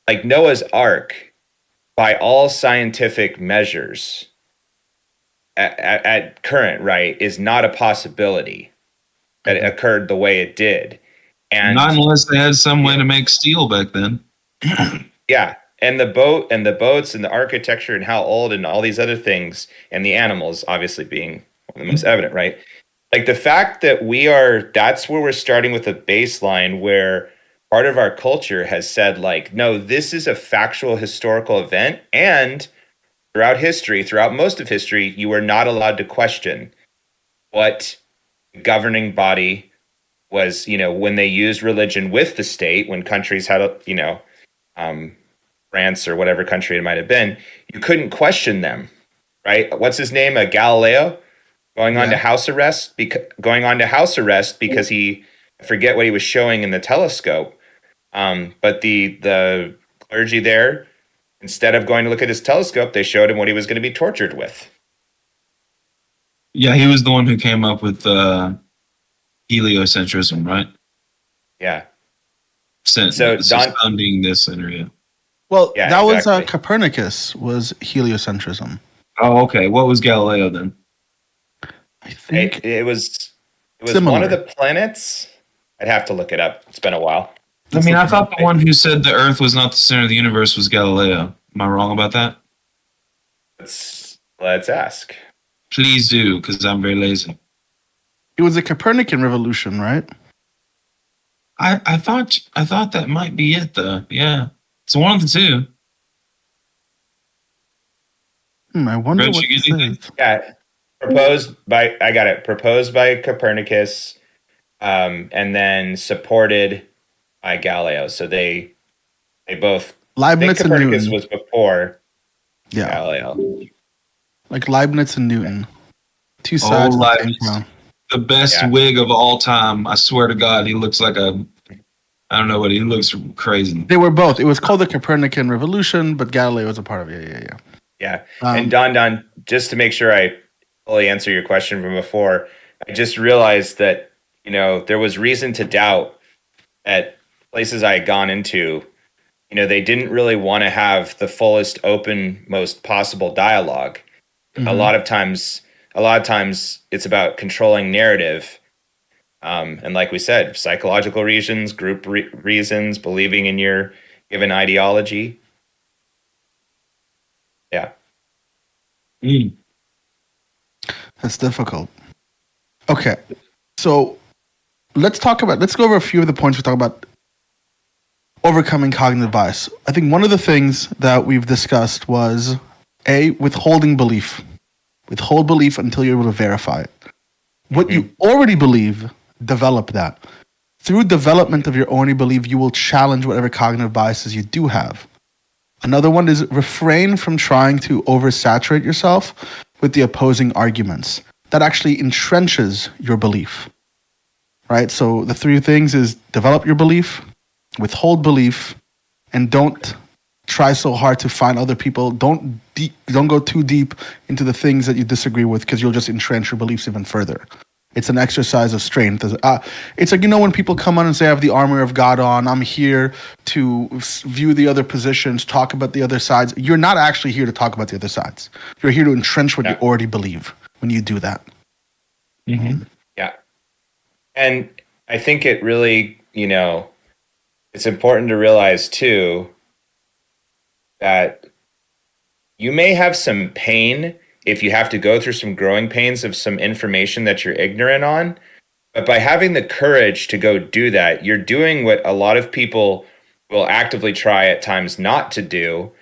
like Noah's Ark, by all scientific measures at current, right, is not a possibility. that it occurred the way it did. And not unless they had some way to make steel back then. yeah, and the boats and the architecture and how old and all these other things and the animals obviously being the most evident, right? Like the fact that that's where we're starting with a baseline where part of our culture has said like, no, this is a factual historical event, and throughout most of history, you were not allowed to question what the governing body was, when they used religion with the state, when countries had, France or whatever country it might have been, you couldn't question them, right? What's his name? Galileo going on to house arrest because he, I forget what he was showing in the telescope. But the clergy there, instead of going to look at his telescope, they showed him what he was going to be tortured with. Yeah, he was the one who came up with heliocentrism, right? Yeah. So the sun being this center, yeah. Well, yeah, that exactly. was Copernicus was heliocentrism. Oh, okay. What was Galileo then? I think it was similar. One of the planets. I'd have to look it up. It's been a while. I thought the one who said the Earth was not the center of the universe was Galileo. Am I wrong about that? Let's ask. Please do, because I'm very lazy. It was a Copernican revolution, right? I thought that might be it, though. Yeah, it's one of the two. I wonder Brent, what you this get is. Yeah, proposed by Copernicus, and then supported by Galileo. So they both. Leibniz I think and Copernicus Newton. was before Yeah, Galileo. like Leibniz and Newton. Two sides of the same coin. The best wig of all time. I swear to God, he looks like I don't know what he looks crazy. They were both. It was called the Copernican Revolution, but Galileo was a part of it. Yeah. And Don, just to make sure I fully answer your question from before, I just realized that, there was reason to doubt at places I had gone into, they didn't really want to have the fullest, open, most possible dialogue. Mm-hmm. A lot of times it's about controlling narrative. And like we said, psychological reasons, group reasons, believing in your given ideology. Yeah. That's difficult. Okay. So let's go over a few of the points we talk about overcoming cognitive bias. I think one of the things that we've discussed was withholding belief. Withhold belief until you're able to verify it. What you already believe, develop that. Through development of your already belief, you will challenge whatever cognitive biases you do have. Another one is refrain from trying to oversaturate yourself with the opposing arguments. That actually entrenches your belief, right? So the three things is develop your belief, withhold belief, and don't try so hard to find other people. Don't go too deep into the things that you disagree with, because you'll just entrench your beliefs even further. It's an exercise of strength. It's like, when people come on and say, I have the armor of God on, I'm here to view the other positions, talk about the other sides. You're not actually here to talk about the other sides. You're here to entrench what you already believe when you do that. Mm-hmm. Yeah. And I think it really, it's important to realize too that you may have some pain if you have to go through some growing pains of some information that you're ignorant on. But by having the courage to go do that, you're doing what a lot of people will actively try at times not to do.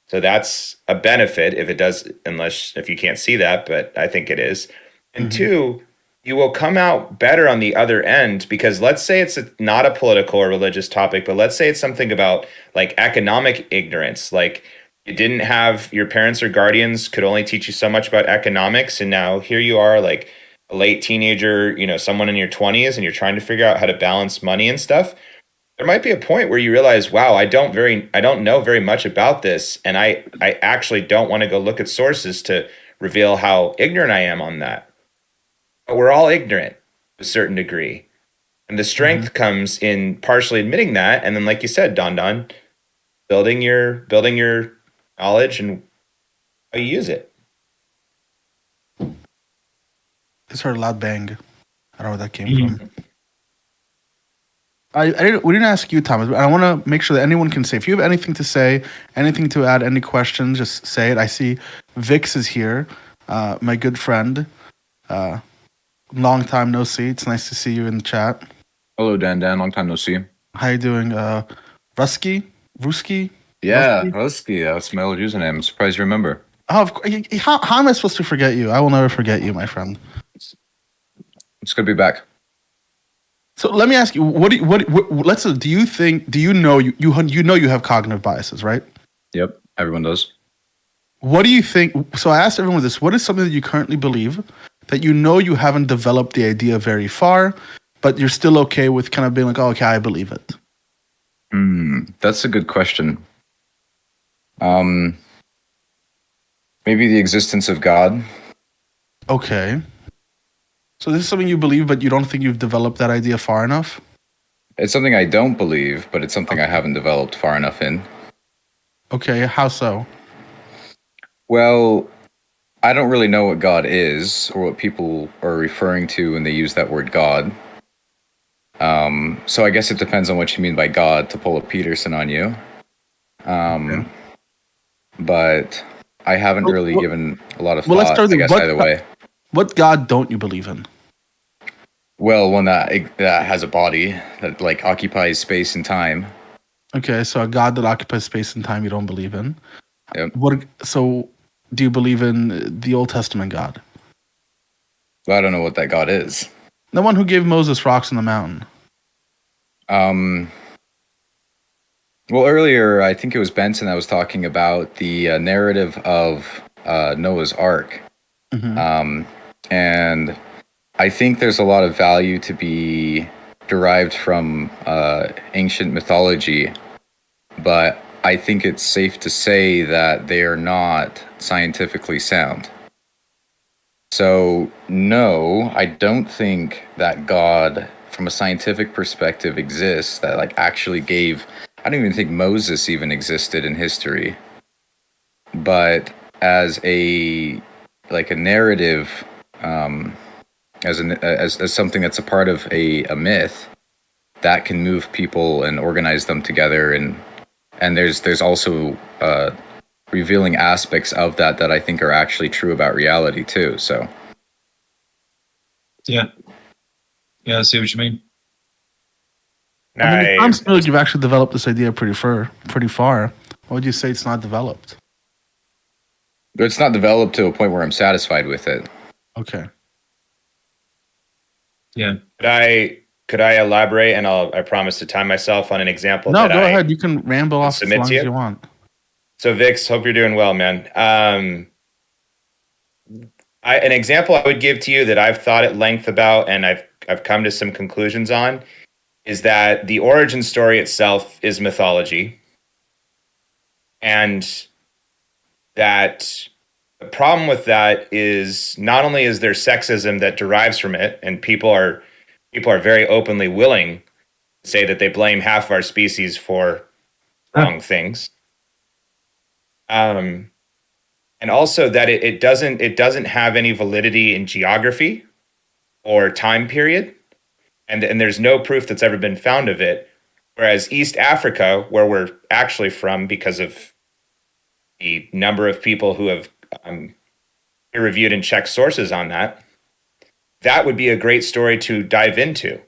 So that's a benefit if it does, if you can't see that, but I think it is. And two, you will come out better on the other end, because let's say it's not a political or religious topic, but let's say it's something about like economic ignorance, like you didn't have your parents or guardians could only teach you so much about economics. And now here you are, like a late teenager, someone in your 20s, and you're trying to figure out how to balance money and stuff. There might be a point where you realize, wow, I don't know very much about this. And I actually don't want to go look at sources to reveal how ignorant I am on that. But we're all ignorant to a certain degree. And the strength comes in partially admitting that. And then, like you said, Don, building your knowledge and how you use it. Just heard a loud bang. I don't know where that came from. we didn't ask you, Thomas, but I want to make sure that anyone can say. If you have anything to say, anything to add, any questions, just say it. I see Vix is here, my good friend. Long time no see. It's nice to see you in the chat. Hello, Dan. Long time no see. How you doing, Rusky? Yeah, Rusky. That's my old username. I'm surprised you remember. Oh, of course. How am I supposed to forget you? I will never forget you, my friend. It's good to be back. So let me ask you, do you know you have cognitive biases, right? Yep, everyone does. What do you think? So I asked everyone this, what is something that you currently believe that you know you haven't developed the idea very far, but you're still okay with kind of being like, oh, okay, I believe it? That's a good question. Maybe the existence of God. Okay. So this is something you believe, but you don't think you've developed that idea far enough? It's something I don't believe, but it's something I haven't developed far enough in. Okay, how so? Well, I don't really know what God is or what people are referring to when they use that word God. So I guess it depends on what you mean by God, to pull a Peterson on you. But I haven't really given a lot of thought, let's start I guess, either way. What God don't you believe in? Well, one that has a body that like occupies space and time. Okay, so a God that occupies space and time you don't believe in. Yep. So do you believe in the Old Testament God? Well, I don't know what that God is. The one who gave Moses rocks on the mountain. Well, earlier, I think it was Benson that was talking about the narrative of Noah's Ark. Mm-hmm. And I think there's a lot of value to be derived from ancient mythology, but I think it's safe to say that they are not scientifically sound. So, no, I don't think that God, from a scientific perspective, exists, that like actually gave... I don't even think Moses even existed in history. But as a narrative, as something that's a part of a myth that can move people and organize them together, and there's also revealing aspects of that I think are actually true about reality too. So yeah, I see what you mean. I mean, it sounds like you've actually developed this idea pretty far. Why would you say it's not developed? It's not developed to a point where I'm satisfied with it. Okay. Yeah. Could I elaborate? And I promise to time myself on an example. No, go ahead. You can ramble off as long as you want. So Vix, hope you're doing well, man. An example I would give to you that I've thought at length about, and I've come to some conclusions on, is that the origin story itself is mythology, and that the problem with that is not only is there sexism that derives from it, and people are very openly willing to say that they blame half of our species for wrong things, and also that it doesn't have any validity in geography or time period. And there's no proof that's ever been found of it. Whereas East Africa, where we're actually from because of the number of people who have peer-reviewed and checked sources on that would be a great story to dive into.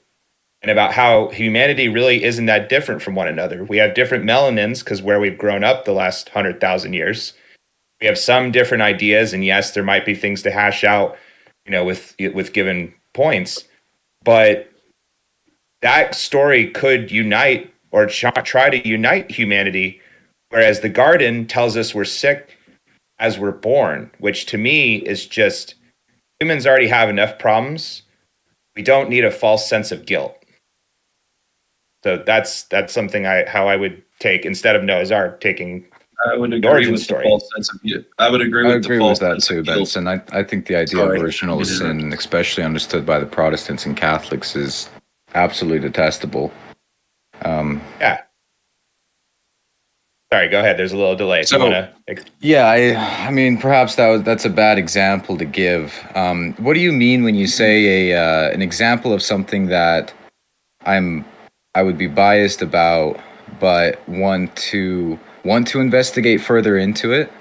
And about how humanity really isn't that different from one another. We have different melanins because where we've grown up the last 100,000 years. We have some different ideas, and yes, there might be things to hash out, with given points. But that story could unite or try to unite humanity, whereas the garden tells us we're sick as we're born, which to me is just humans already have enough problems. We don't need a false sense of guilt. So that's something how I would take instead of Noah's Ark taking. I would agree with the false sense of guilt. I would agree with the false that sense too, of guilt. Benson. I think the idea of original sin, especially understood by the Protestants and Catholics, is absolutely detestable. Yeah. Sorry, go ahead. There's a little delay. I mean, perhaps that's a bad example to give. What do you mean when you say an example of something that I'm I would be biased about, but want to investigate further into it.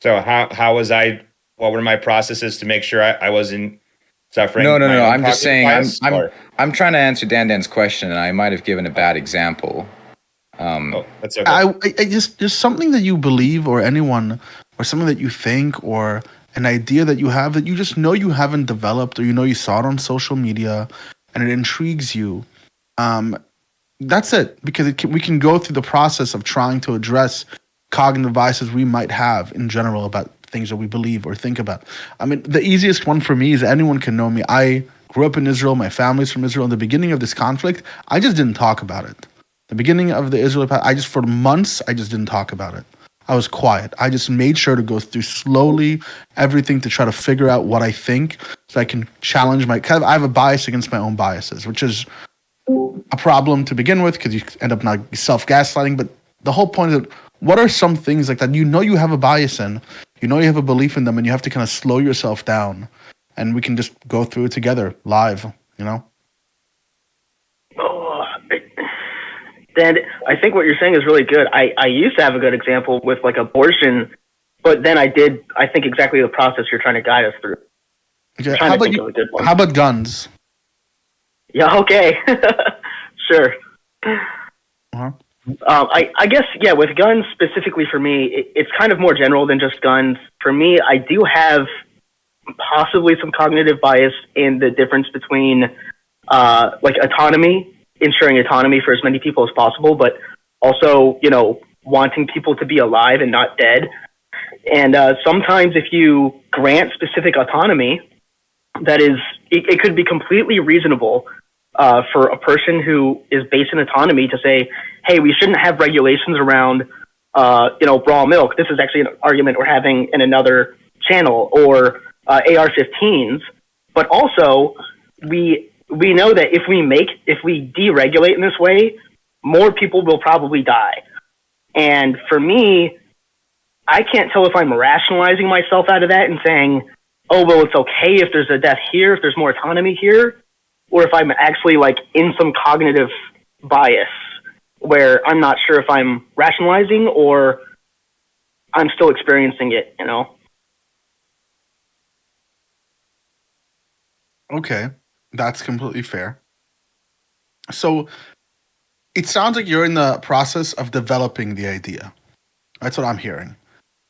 So how was I? What were my processes to make sure I wasn't suffering? No. my own I'm just cognitive saying. bias, or- I'm trying to answer Dan's question, and I might have given a bad example. Oh, that's okay. I just something that you believe, or anyone, or something that you think, or an idea that you have that you just know you haven't developed, or you know you saw it on social media, and it intrigues you. That's it, because we can go through the process of trying to address cognitive biases we might have in general about things that we believe or think about. I mean, the easiest one for me is anyone can know me. I grew up in Israel. My family's from Israel. In the beginning of this conflict, I just didn't talk about it. The beginning of the Israel, for months, I just didn't talk about it. I was quiet. I just made sure to go through slowly everything to try to figure out what I think, so I can challenge I have a bias against my own biases, which is a problem to begin with, because you end up not self-gaslighting. But the whole point is that, what are some things like that you know you have a bias in, you know you have a belief in them, and you have to kind of slow yourself down, and we can just go through it together live, you know? Dan, I think what you're saying is really good. I used to have a good example with like abortion, but then I think exactly the process you're trying to guide us through. Okay. How about guns? Yeah, okay. Sure. Uh-huh. I guess, yeah, with guns specifically for me, it's kind of more general than just guns. For me, I do have possibly some cognitive bias in the difference between like autonomy, ensuring autonomy for as many people as possible, but also, you know, wanting people to be alive and not dead. And sometimes if you grant specific autonomy, that is, it could be completely reasonable for a person who is based in autonomy to say, hey, we shouldn't have regulations around, you know, raw milk. This is actually an argument we're having in another channel, or AR-15s. But also, we know that if we deregulate in this way, more people will probably die. And for me, I can't tell if I'm rationalizing myself out of that and saying, oh, well, it's okay if there's a death here, if there's more autonomy here, or if I'm actually like in some cognitive bias where I'm not sure if I'm rationalizing or I'm still experiencing it, you know? Okay, that's completely fair. So it sounds like you're in the process of developing the idea. That's what I'm hearing.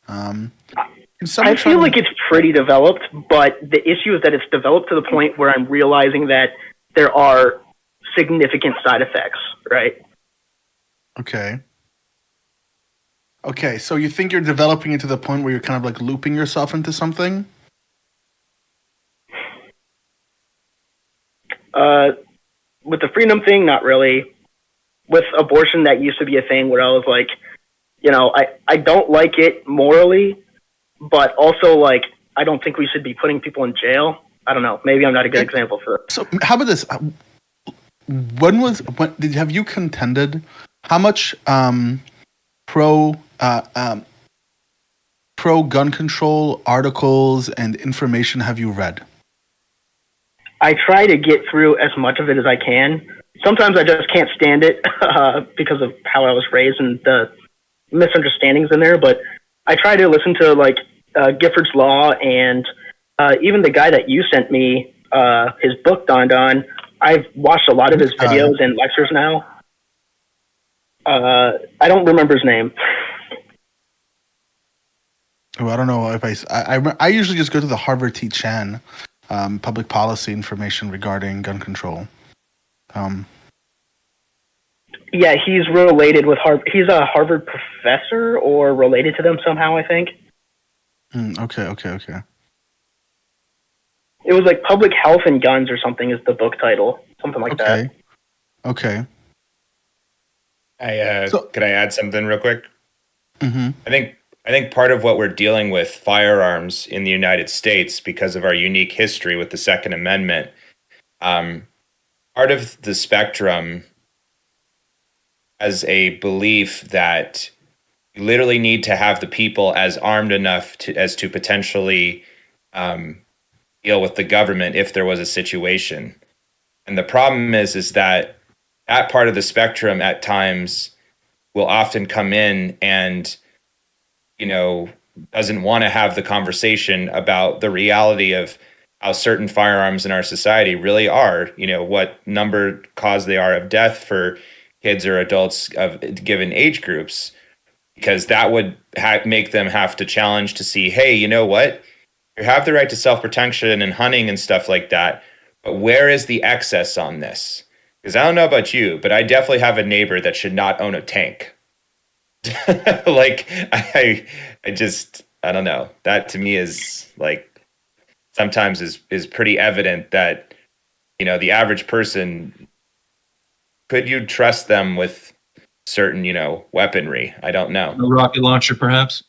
I feel like it's pretty developed, but the issue is that it's developed to the point where I'm realizing that there are significant side effects, right? Okay. Okay, so you think you're developing it to the point where you're kind of like looping yourself into something? With the freedom thing, not really. With abortion, that used to be a thing where I was like, you know, I don't like it morally, but also like I don't think we should be putting people in jail. I don't know. Maybe I'm not a good example for it. So how about this? Have you contended? How much pro gun control articles and information have you read? I try to get through as much of it as I can. Sometimes I just can't stand it because of how I was raised and the misunderstandings in there. But I try to listen to like Gifford's Law and even the guy that you sent me his book, Don. I've watched a lot of his videos and lectures now. I don't remember his name. Oh, I don't know if I usually just go to the Harvard T. Chan public policy information regarding gun control. Yeah, he's related with Harvard. He's a Harvard professor or related to them somehow, I think. Okay. It was like Public Health and Guns or something is the book title. Something like that. Okay. Could I add something real quick? Mm-hmm. I think part of what we're dealing with firearms in the United States, because of our unique history with the Second Amendment, part of the spectrum has a belief that you literally need to have the people as armed enough as to potentially deal with the government if there was a situation. And the problem is that that part of the spectrum at times will often come in and, doesn't want to have the conversation about the reality of how certain firearms in our society really are, what number cause they are of death for kids or adults of given age groups, because that would make them have to challenge to see, hey, you know what? You have the right to self-protection and hunting and stuff like that, but where is the excess on this? Because I don't know about you, but I definitely have a neighbor that should not own a tank. Like, I don't know. That to me is like, sometimes is pretty evident that, the average person, could you trust them with certain, weaponry? I don't know. A rocket launcher, perhaps?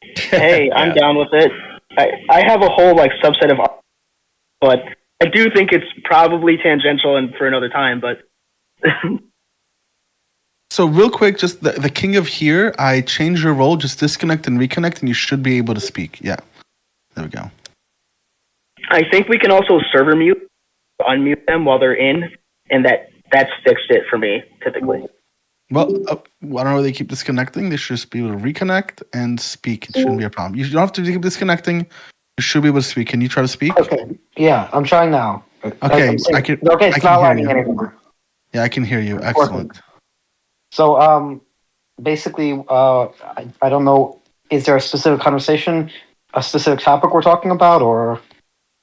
Hey, Yeah. I'm down with it. I have a whole subset of, but I do think it's probably tangential and for another time. But So real quick, just the king of here, I changed your role. Just disconnect and reconnect, and you should be able to speak. Yeah, there we go. I think we can also server mute, unmute them while they're in, and that's fixed it for me typically. Well, I don't know why they keep disconnecting. They should just be able to reconnect and speak. It shouldn't be a problem. You don't have to keep disconnecting. You should be able to speak. Can you try to speak? Okay. Yeah, I'm trying now. Okay, I can. Okay, it's I can not hear lagging you. anymore. Yeah, I can hear you. Excellent. So, basically, I don't know. Is there a specific conversation, a specific topic we're talking about, or?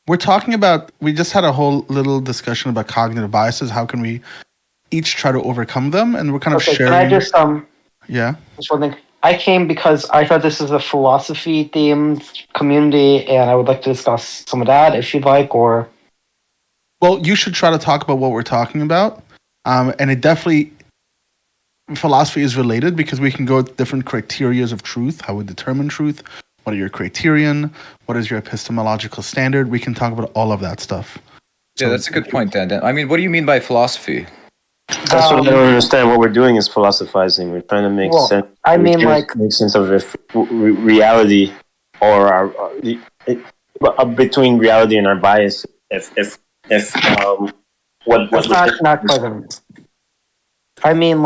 We're talking about. We just had a whole little discussion about cognitive biases. How can we each try to overcome them? And we're kind of sharing. Can I just Yeah. just one thing? I came because I thought this is a philosophy themed community, and I would like to discuss some of that if you'd like, or. Well, you should try to talk about what we're talking about, and it definitely. Philosophy is related because we can go with different criterias of truth, how we determine truth, what are your criterion, what is your epistemological standard. We can talk about all of that stuff. Yeah, that's a good point, Dan. I mean, what do you mean by philosophy? That's what I don't understand. What we're doing is philosophizing. We're trying to make sense. I mean, make sense of reality, or between reality and our bias. What that's not present. I mean,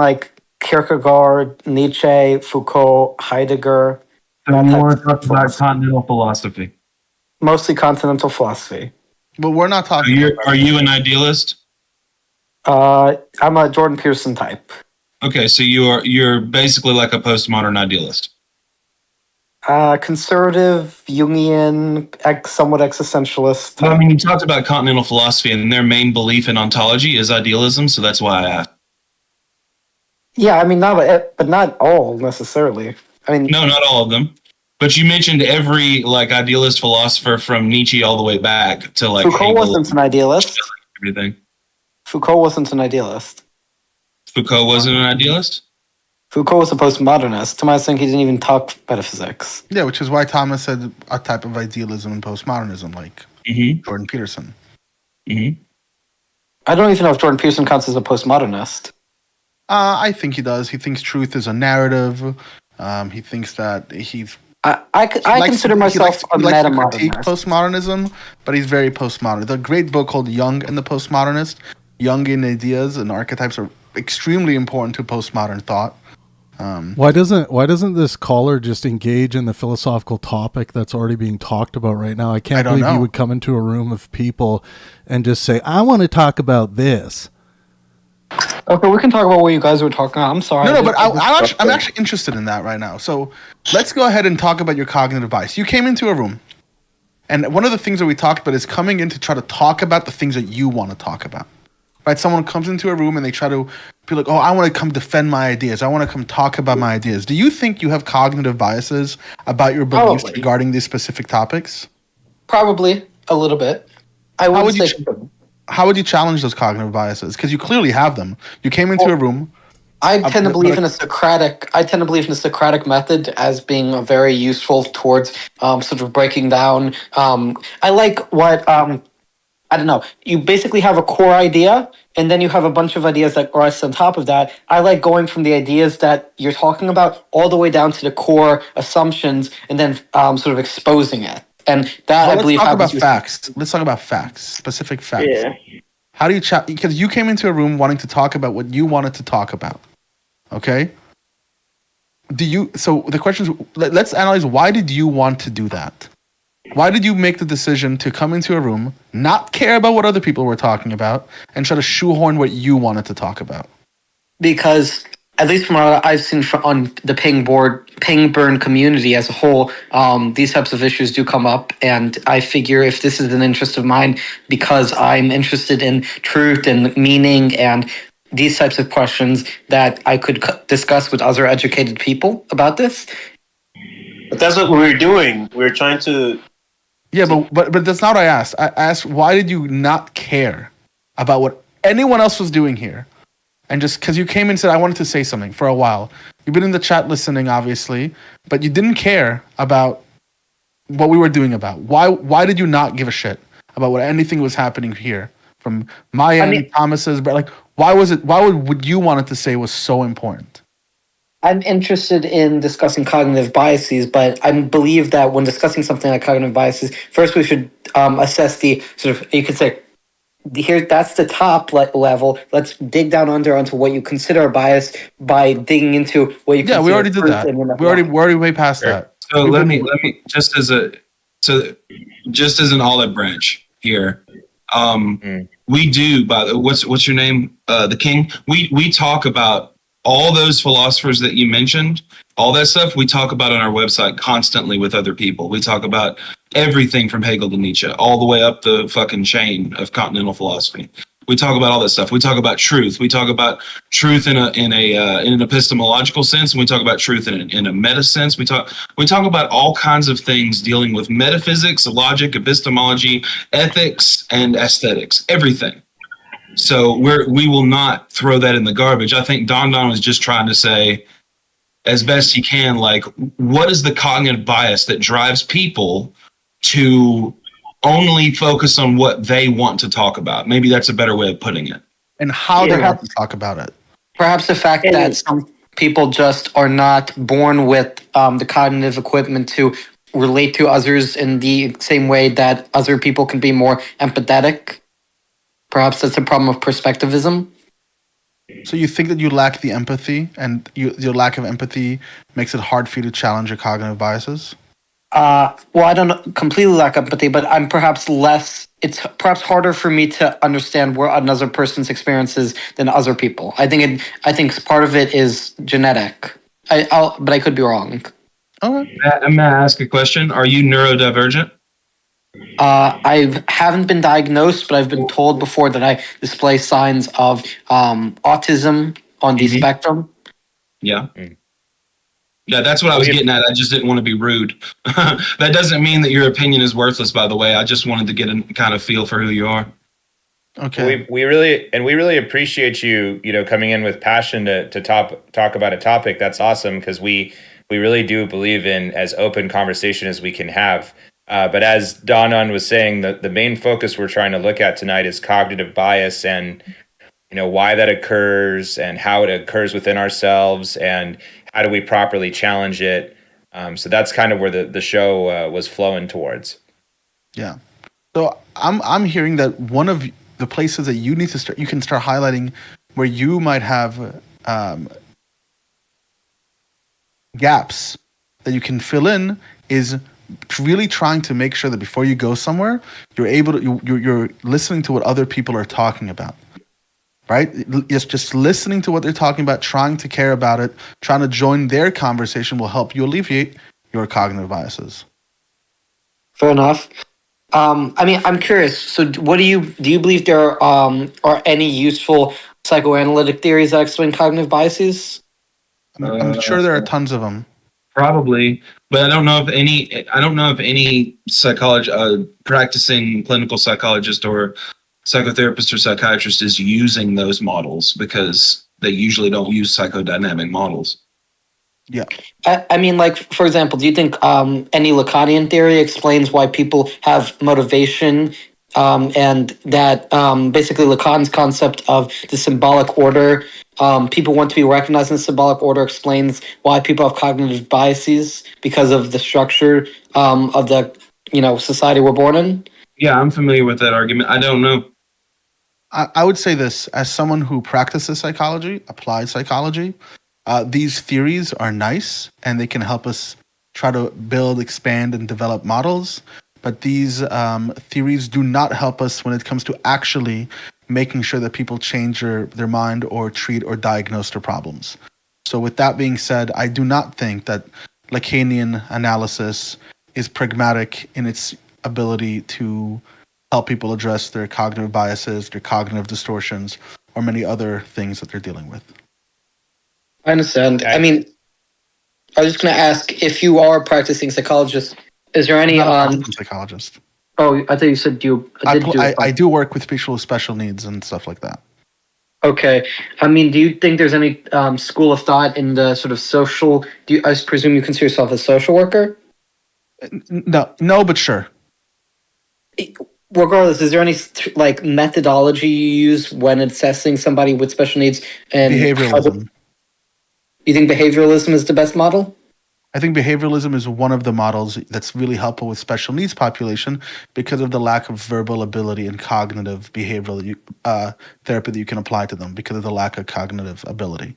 Kierkegaard, Nietzsche, Foucault, Heidegger. And we want to talk about continental philosophy. Mostly continental philosophy. But we're not talking. Are you an idealist? I'm a Jordan Peterson type. Okay, so you're basically like a postmodern idealist. Conservative, Jungian, somewhat existentialist type. Well, I mean, you talked about continental philosophy, and their main belief in ontology is idealism, so that's why I asked. Yeah, I mean, but not all necessarily. I mean, No, not all of them. But you mentioned every idealist philosopher from Nietzsche all the way back to Foucault Hegel, wasn't an idealist. everything. Foucault wasn't an idealist. Foucault wasn't an idealist? Foucault was a postmodernist. To my think he didn't even talk metaphysics. Yeah, which is why Thomas said a type of idealism and postmodernism, like Jordan Peterson. Mm-hmm. I don't even know if Jordan Peterson counts as a postmodernist. I think he does. He thinks truth is a narrative. He thinks that I consider myself a critique metamodernist. postmodernism, but he's very postmodern. The great book called Jung and the Postmodernist. Jungian ideas and archetypes are extremely important to postmodern thought. Why doesn't this caller just engage in the philosophical topic that's already being talked about right now? I can't believe you would come into a room of people and just say, "I want to talk about this." Okay, we can talk about what you guys were talking about. I'm sorry. No, but I'm actually interested in that right now. So let's go ahead and talk about your cognitive bias. You came into a room, and one of the things that we talked about is coming in to try to talk about the things that you want to talk about. Right? Someone comes into a room and they try to be like, "Oh, I want to come defend my ideas. I want to come talk about my ideas." Do you think you have cognitive biases about your beliefs regarding these specific topics? Probably a little bit. How would you challenge those cognitive biases? Because you clearly have them. You came into a room. I tend to believe in a Socratic method as being a very useful towards sort of breaking down. I like what I don't know. You basically have a core idea, and then you have a bunch of ideas that rest on top of that. I like going from the ideas that you're talking about all the way down to the core assumptions, and then sort of exposing it. And that I believe. Let's talk about facts. Let's talk about facts, specific facts. Yeah. How do you because you came into a room wanting to talk about what you wanted to talk about. Okay? So the question is, let's analyze, why did you want to do that? Why did you make the decision to come into a room, not care about what other people were talking about, and try to shoehorn what you wanted to talk about? Because, at least from what I've seen on the Pangburn community as a whole, these types of issues do come up, and I figure if this is an interest of mine, because I'm interested in truth and meaning and these types of questions, that I could discuss with other educated people about this. But that's what we were doing. We were trying to. Yeah, but that's not what I asked. I asked, why did you not care about what anyone else was doing here? And just because you came and said, I wanted to say something for a while. You've been in the chat listening, obviously, but you didn't care about what we were doing about. Why did you not give a shit about what anything was happening here? From my end, Thomas's, but like, why would you want it to say was so important? I'm interested in discussing cognitive biases, but I believe that when discussing something like cognitive biases, first we should assess the sort of, you could say, here, that's the top level. Let's dig down onto what you consider a bias by digging into what you. Yeah, we already did that. We already way past that. So let me just as an olive branch here. We do, what's your name? The King. We talk about all those philosophers that you mentioned, all that stuff we talk about on our website constantly with other people. We talk about everything from Hegel to Nietzsche, all the way up the fucking chain of continental philosophy. We talk about all that stuff. We talk about truth. We talk about truth in an epistemological sense, and we talk about truth in a meta sense. We talk about all kinds of things dealing with metaphysics, logic, epistemology, ethics, and aesthetics. Everything. So we will not throw that in the garbage. I think Don was just trying to say, as best he can, like, what is the cognitive bias that drives people to only focus on what they want to talk about? Maybe that's a better way of putting it. And how they want to talk about it. Perhaps the fact that some people just are not born with the cognitive equipment to relate to others in the same way that other people can be more empathetic. Perhaps that's a problem of perspectivism. So you think that you lack the empathy, and your lack of empathy makes it hard for you to challenge your cognitive biases? Well, I don't completely lack empathy, but I'm perhaps less. It's perhaps harder for me to understand where another person's experience is than other people. I think part of it is genetic. But I could be wrong. Okay. May I ask a question? Are you neurodivergent? I haven't been diagnosed, but I've been told before that I display signs of autism on the spectrum. Yeah. Yeah, that's what I was getting at. I just didn't want to be rude. That doesn't mean that your opinion is worthless, by the way. I just wanted to get a kind of feel for who you are. Okay. We really appreciate you coming in with passion to talk about a topic. That's awesome, because we really do believe in as open conversation as we can have. But as Don was saying, the main focus we're trying to look at tonight is cognitive bias, and why that occurs and how it occurs within ourselves, and how do we properly challenge it. So that's kind of where the show was flowing towards. Yeah. So I'm hearing that one of the places that you can start highlighting where you might have gaps that you can fill in is really trying to make sure that before you go somewhere, you're listening to what other people are talking about, right? Just listening to what they're talking about, trying to care about it, trying to join their conversation will help you alleviate your cognitive biases. Fair enough. I'm curious. So, what do you believe there are any useful psychoanalytic theories that explain cognitive biases? I'm sure there are tons of them. Probably, but I don't know if any practicing clinical psychologist or psychotherapist or psychiatrist is using those models, because they usually don't use psychodynamic models. Yeah. Like, for example, do you think any Lacanian theory explains why people have motivation, and that basically Lacan's concept of the symbolic order, people want to be recognized in the symbolic order, explains why people have cognitive biases because of the structure of the society we're born in? Yeah, I'm familiar with that argument. I don't know. I would say this as someone who practices psychology, applies psychology. These theories are nice and they can help us try to build, expand, and develop models. But these theories do not help us when it comes to actually making sure that people change their mind or treat or diagnose their problems. So, with that being said, I do not think that Lacanian analysis is pragmatic in its ability to help people address their cognitive biases, their cognitive distortions, or many other things that they're dealing with. I understand. I mean, I was just going to ask, if you are a practicing psychologist, is there any... I'm not a practicing psychologist. Oh, I thought you said you I do work with people with special needs and stuff like that. Okay. I mean, do you think there's any school of thought in the sort of social... I presume you consider yourself a social worker? No, but sure. Regardless, is there any like methodology you use when assessing somebody with special needs? And behavioralism. You think behavioralism is the best model? I think behavioralism is one of the models that's really helpful with special needs population because of the lack of verbal ability and cognitive behavioral therapy that you can apply to them because of the lack of cognitive ability.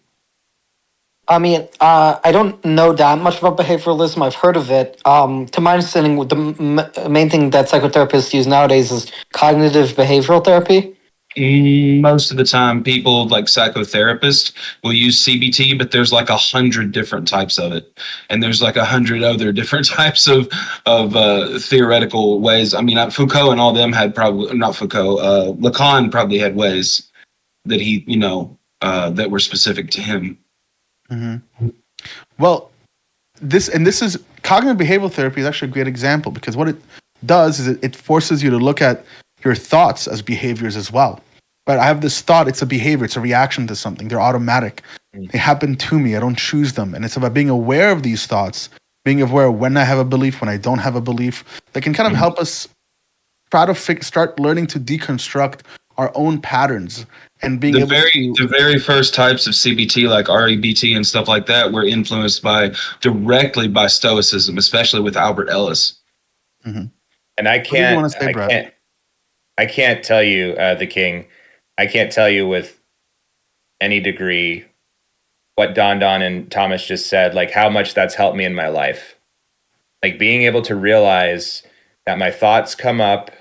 I mean, I don't know that much about behavioralism. I've heard of it. To my understanding, the main thing that psychotherapists use nowadays is cognitive behavioral therapy. Most of the time, people like psychotherapists will use CBT, but there's like 100 different types of it, and there's like 100 other different types of theoretical ways. I mean, Foucault and all them had probably not Foucault. Lacan probably had ways that he, that were specific to him. Mm-hmm. Well, this is cognitive behavioral therapy is actually a great example because what it does is it forces you to look at your thoughts as behaviors as well. But I have this thought, it's a behavior, it's a reaction to something. They're automatic. They happen to me. I don't choose them. And it's about being aware of these thoughts, being aware when I have a belief, when I don't have a belief, that can kind of help us try to start learning to deconstruct our own patterns and being the very first types of CBT like REBT and stuff like that were influenced directly by Stoicism, especially with Albert Ellis. Mm-hmm. And I can't tell you, the King, I can't tell you with any degree what Don and Thomas just said, like how much that's helped me in my life. Like being able to realize that my thoughts come up.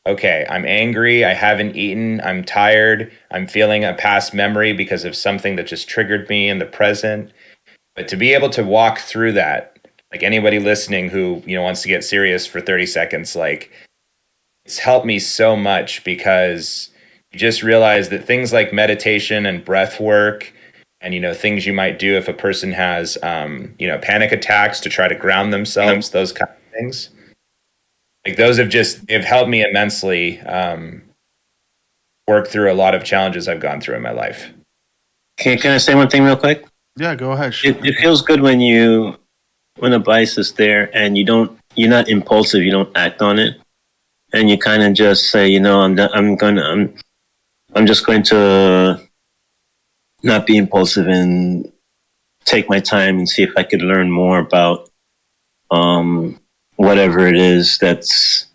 Okay, I'm angry, I haven't eaten, I'm tired, I'm feeling a past memory because of something that just triggered me in the present. But to be able to walk through that, like anybody listening who, wants to get serious for 30 seconds, like it's helped me so much because you just realize that things like meditation and breath work and, things you might do if a person has, panic attacks to try to ground themselves, those kind of things. Like those they've helped me immensely work through a lot of challenges I've gone through in my life. Can I say one thing real quick? Yeah, go ahead. It feels good when a bias is there and you're not impulsive, you don't act on it. And you kind of just say, I'm just going to not be impulsive and take my time and see if I could learn more about whatever it is that's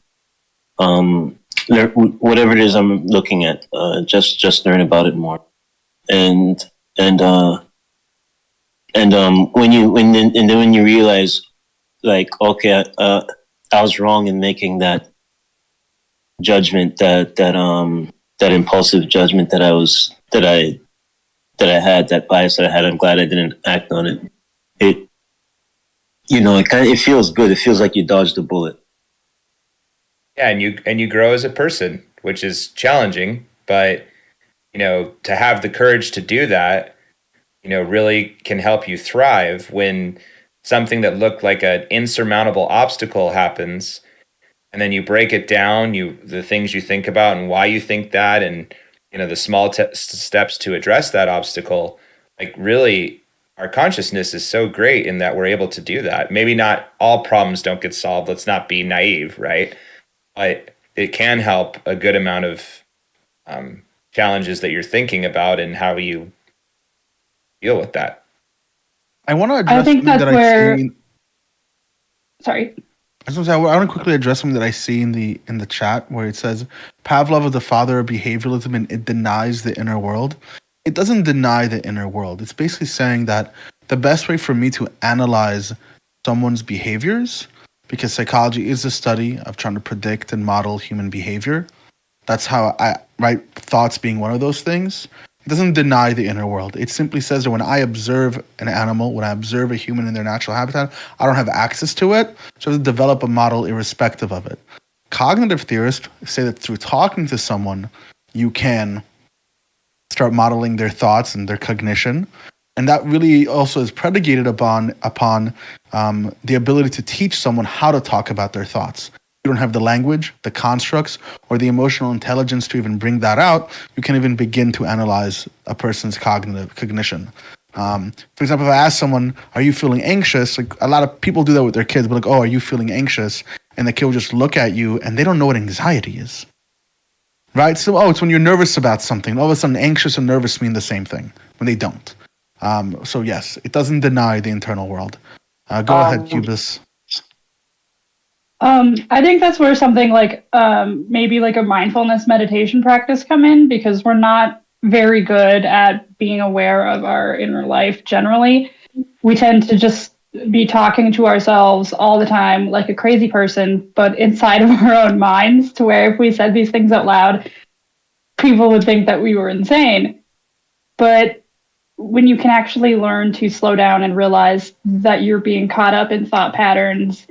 whatever it is I'm looking at. Just learn about it more, and when you realize, like, okay, I was wrong in making that judgment, that impulsive judgment that I had, that bias that I had. I'm glad I didn't act on it. It feels good. It feels like you dodged a bullet. Yeah, and you grow as a person, which is challenging, but to have the courage to do that, really can help you thrive when something that looked like an insurmountable obstacle happens. And then you break it down, the things you think about and why you think that, and the small steps to address that obstacle. Like really, our consciousness is so great in that we're able to do that. Maybe not all problems don't get solved. Let's not be naive, right? But it can help a good amount of challenges that you're thinking about and how you deal with that. I want to address I think that's that where. Sorry. I want to quickly address something that I see in the chat where it says Pavlov is the father of behavioralism and it denies the inner world. It doesn't deny the inner world. It's basically saying that the best way for me to analyze someone's behaviors, because psychology is a study of trying to predict and model human behavior. That's how thoughts being one of those things. It doesn't deny the inner world. It simply says that when I observe an animal, when I observe a human in their natural habitat, I don't have access to it, so I have to develop a model irrespective of it. Cognitive theorists say that through talking to someone, you can start modeling their thoughts and their cognition. And that really also is predicated upon the ability to teach someone how to talk about their thoughts. You don't have the language, the constructs, or the emotional intelligence to even bring that out. You can't even begin to analyze a person's cognition. For example, if I ask someone, "Are you feeling anxious?" Like a lot of people do that with their kids, but like, "Oh, are you feeling anxious?" And the kid will just look at you, and they don't know what anxiety is, right? So, it's when you're nervous about something. All of a sudden, anxious and nervous mean the same thing when they don't. So yes, it doesn't deny the internal world. Go ahead, Hubris. I think that's where something like maybe like a mindfulness meditation practice come in, because we're not very good at being aware of our inner life generally. We tend to just be talking to ourselves all the time like a crazy person, but inside of our own minds, to where if we said these things out loud, people would think that we were insane. But when you can actually learn to slow down and realize that you're being caught up in thought patterns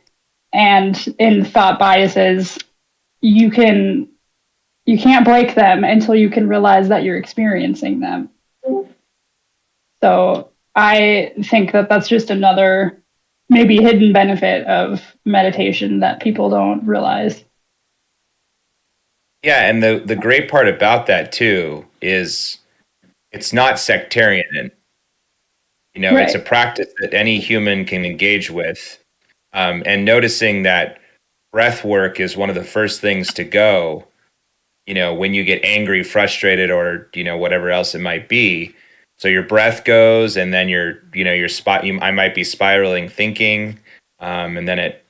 and in thought biases, you can't break them until you can realize that you're experiencing them. So I think that that's just another maybe hidden benefit of meditation that people don't realize. Yeah, and the great part about that too is it's not sectarian. Right. It's a practice that any human can engage with. And noticing that breath work is one of the first things to go, when you get angry, frustrated, or, whatever else it might be. So your breath goes, and then I might be spiraling thinking, and then it,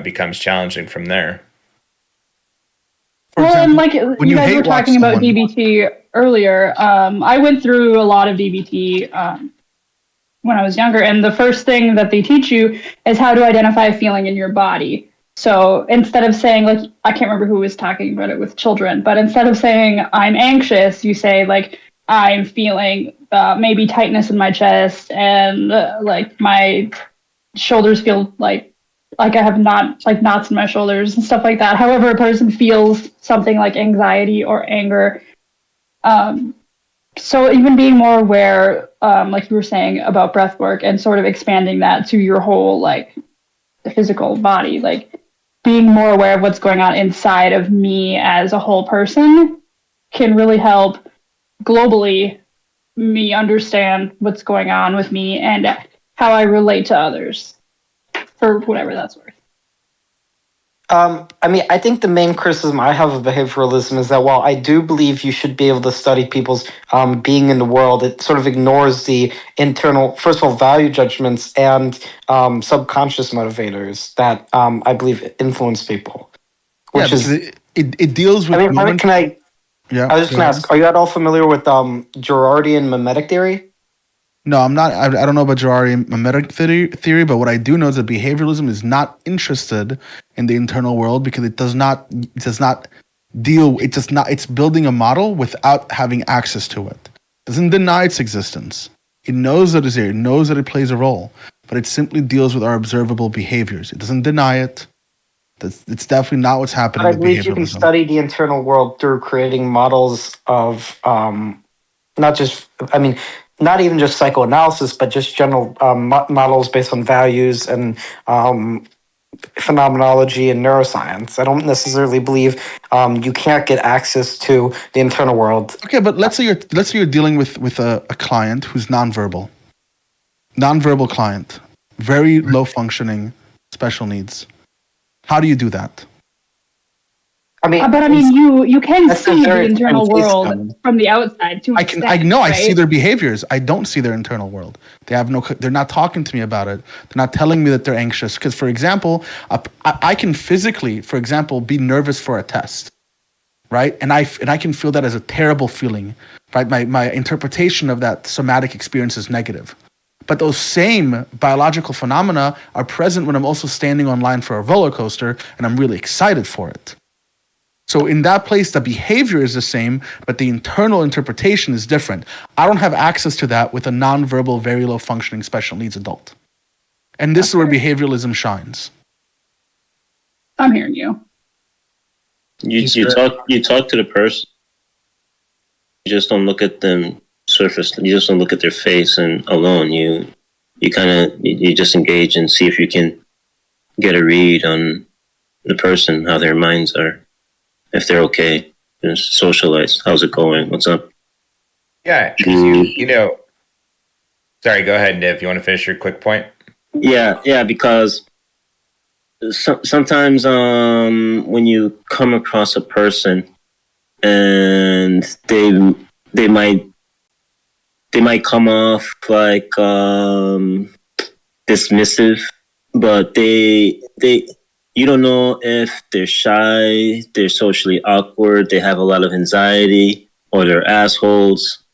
becomes challenging from there. Well, and like you guys were talking about DBT earlier, I went through a lot of DBT when I was younger, and the first thing that they teach you is how to identify a feeling in your body. So instead of saying, like, I can't remember who was talking about it with children, but instead of saying I'm anxious, you say like I'm feeling maybe tightness in my chest, and like my shoulders feel like I have knots in my shoulders and stuff like that. However a person feels something like anxiety or anger. So even being more aware, like you were saying about breath work, and sort of expanding that to your whole like the physical body, like being more aware of what's going on inside of me as a whole person can really help globally me understand what's going on with me and how I relate to others, for whatever that's worth. I think the main criticism I have of behavioralism is that while I do believe you should be able to study people's being in the world, it sort of ignores the internal, first of all, value judgments and subconscious motivators that I believe influence people. Which it deals with. I was just going to ask, are you at all familiar with Girardian mimetic theory? No, I'm not. I don't know about Girardian mimetic theory, but what I do know is that behavioralism is not interested in the internal world because it does not deal. It's building a model without having access to it. It doesn't deny its existence. It knows that it's there. It knows that it plays a role, but it simply deals with our observable behaviors. It doesn't deny it. It's definitely not what's happening. But I believe you can study the internal world through creating models of not even just psychoanalysis, but just general models based on values and phenomenology and neuroscience. I don't necessarily believe you can't get access to the internal world. Okay, but let's say you're dealing with a client who's nonverbal client, very low functioning, special needs. How do you do that? but I mean, you can see the internal world system. from the outside too. I know, right? I see their behaviors. I don't see their internal world. They're not talking to me about it. They're not telling me that they're anxious. Because, for example, I can physically, for example, be nervous for a test, right? And I can feel that as a terrible feeling, right? My interpretation of that somatic experience is negative. But those same biological phenomena are present when I'm also standing on line for a roller coaster and I'm really excited for it. So in that place, the behavior is the same, but the internal interpretation is different. I don't have access to that with a nonverbal, very low functioning special needs adult. And this is where behavioralism shines. I'm hearing you. You talk to the person. You just don't look at them surface. You just don't look at their face and alone. You just engage and see if you can get a read on the person, how their minds are. If they're okay, just socialize. How's it going? What's up? Yeah, sorry, go ahead, Niv. You want to finish your quick point? Yeah, because sometimes when you come across a person and they might come off like dismissive, but they you don't know if they're shy, they're socially awkward, they have a lot of anxiety, or they're assholes.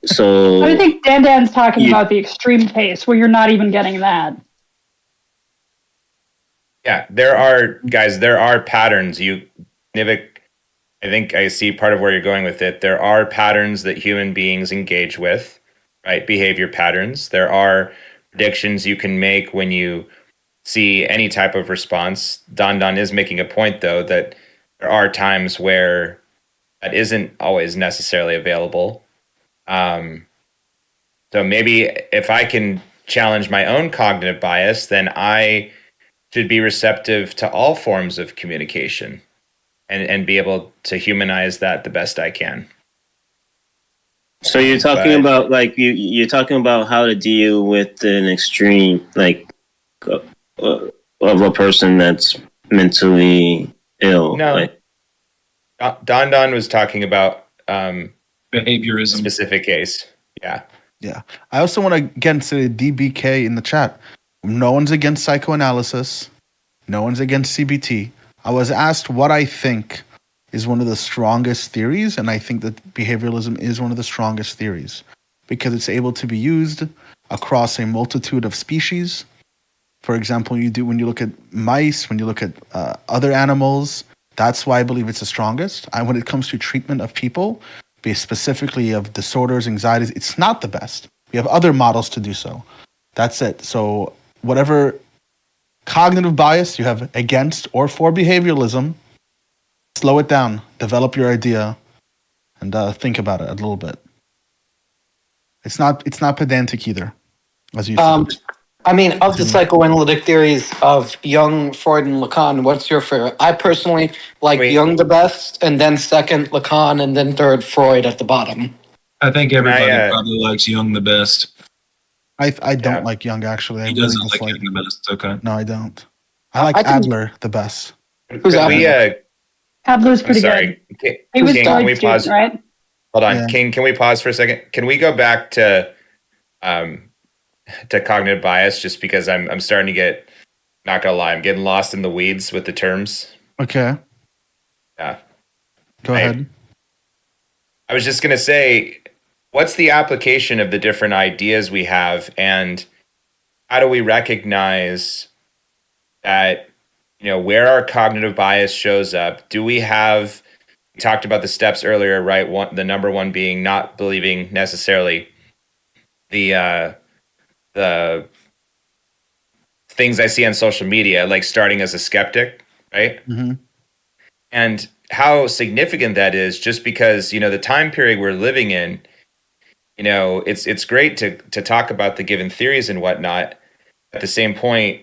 So I think Dan's talking about the extreme case where you're not even getting that. Yeah, there are patterns. Nivik, I think I see part of where you're going with it. There are patterns that human beings engage with, right? Behavior patterns. There are predictions you can make when you see any type of response. Don is making a point, though, that there are times where that isn't always necessarily available. So maybe if I can challenge my own cognitive bias, then I should be receptive to all forms of communication and be able to humanize that the best I can. So you're talking about you're talking about how to deal with an extreme of a person that's mentally ill. No, Don was talking about behaviorism, specific case. Yeah. I also want to again say DBK in the chat. No one's against psychoanalysis. No one's against CBT. I was asked what I think is one of the strongest theories, and I think that behavioralism is one of the strongest theories because it's able to be used across a multitude of species. For example, when you look at mice, when you look at other animals, that's why I believe it's the strongest. When it comes to treatment of people, specifically of disorders, anxieties, it's not the best. We have other models to do so. That's it. So whatever cognitive bias you have against or for behavioralism, slow it down, develop your idea, and think about it a little bit. It's not pedantic either, as you said. I mean, of the psychoanalytic theories of Jung, Freud, and Lacan, what's your favorite? I personally like Jung the best, and then second Lacan, and then third Freud at the bottom. I think everybody probably likes Jung the best. I don't like Jung, actually. He doesn't like Jung the best. Okay. No, I don't. I like Adler the best. Who's Adler? Adler's pretty good. He was Freud's student, right? Hold on. Yeah. Can we pause for a second? Can we go back to cognitive bias, just because I'm starting to get, not gonna lie, I'm getting lost in the weeds with the terms. Okay. Yeah. Go ahead. I was just gonna say, what's the application of the different ideas we have, and how do we recognize that, where our cognitive bias shows up? Do we have, we talked about the steps earlier, right? The number one being not believing necessarily the things I see on social media, like starting as a skeptic, right? Mm-hmm. And how significant that is, just because, the time period we're living in, it's great to talk about the given theories and whatnot. At the same point,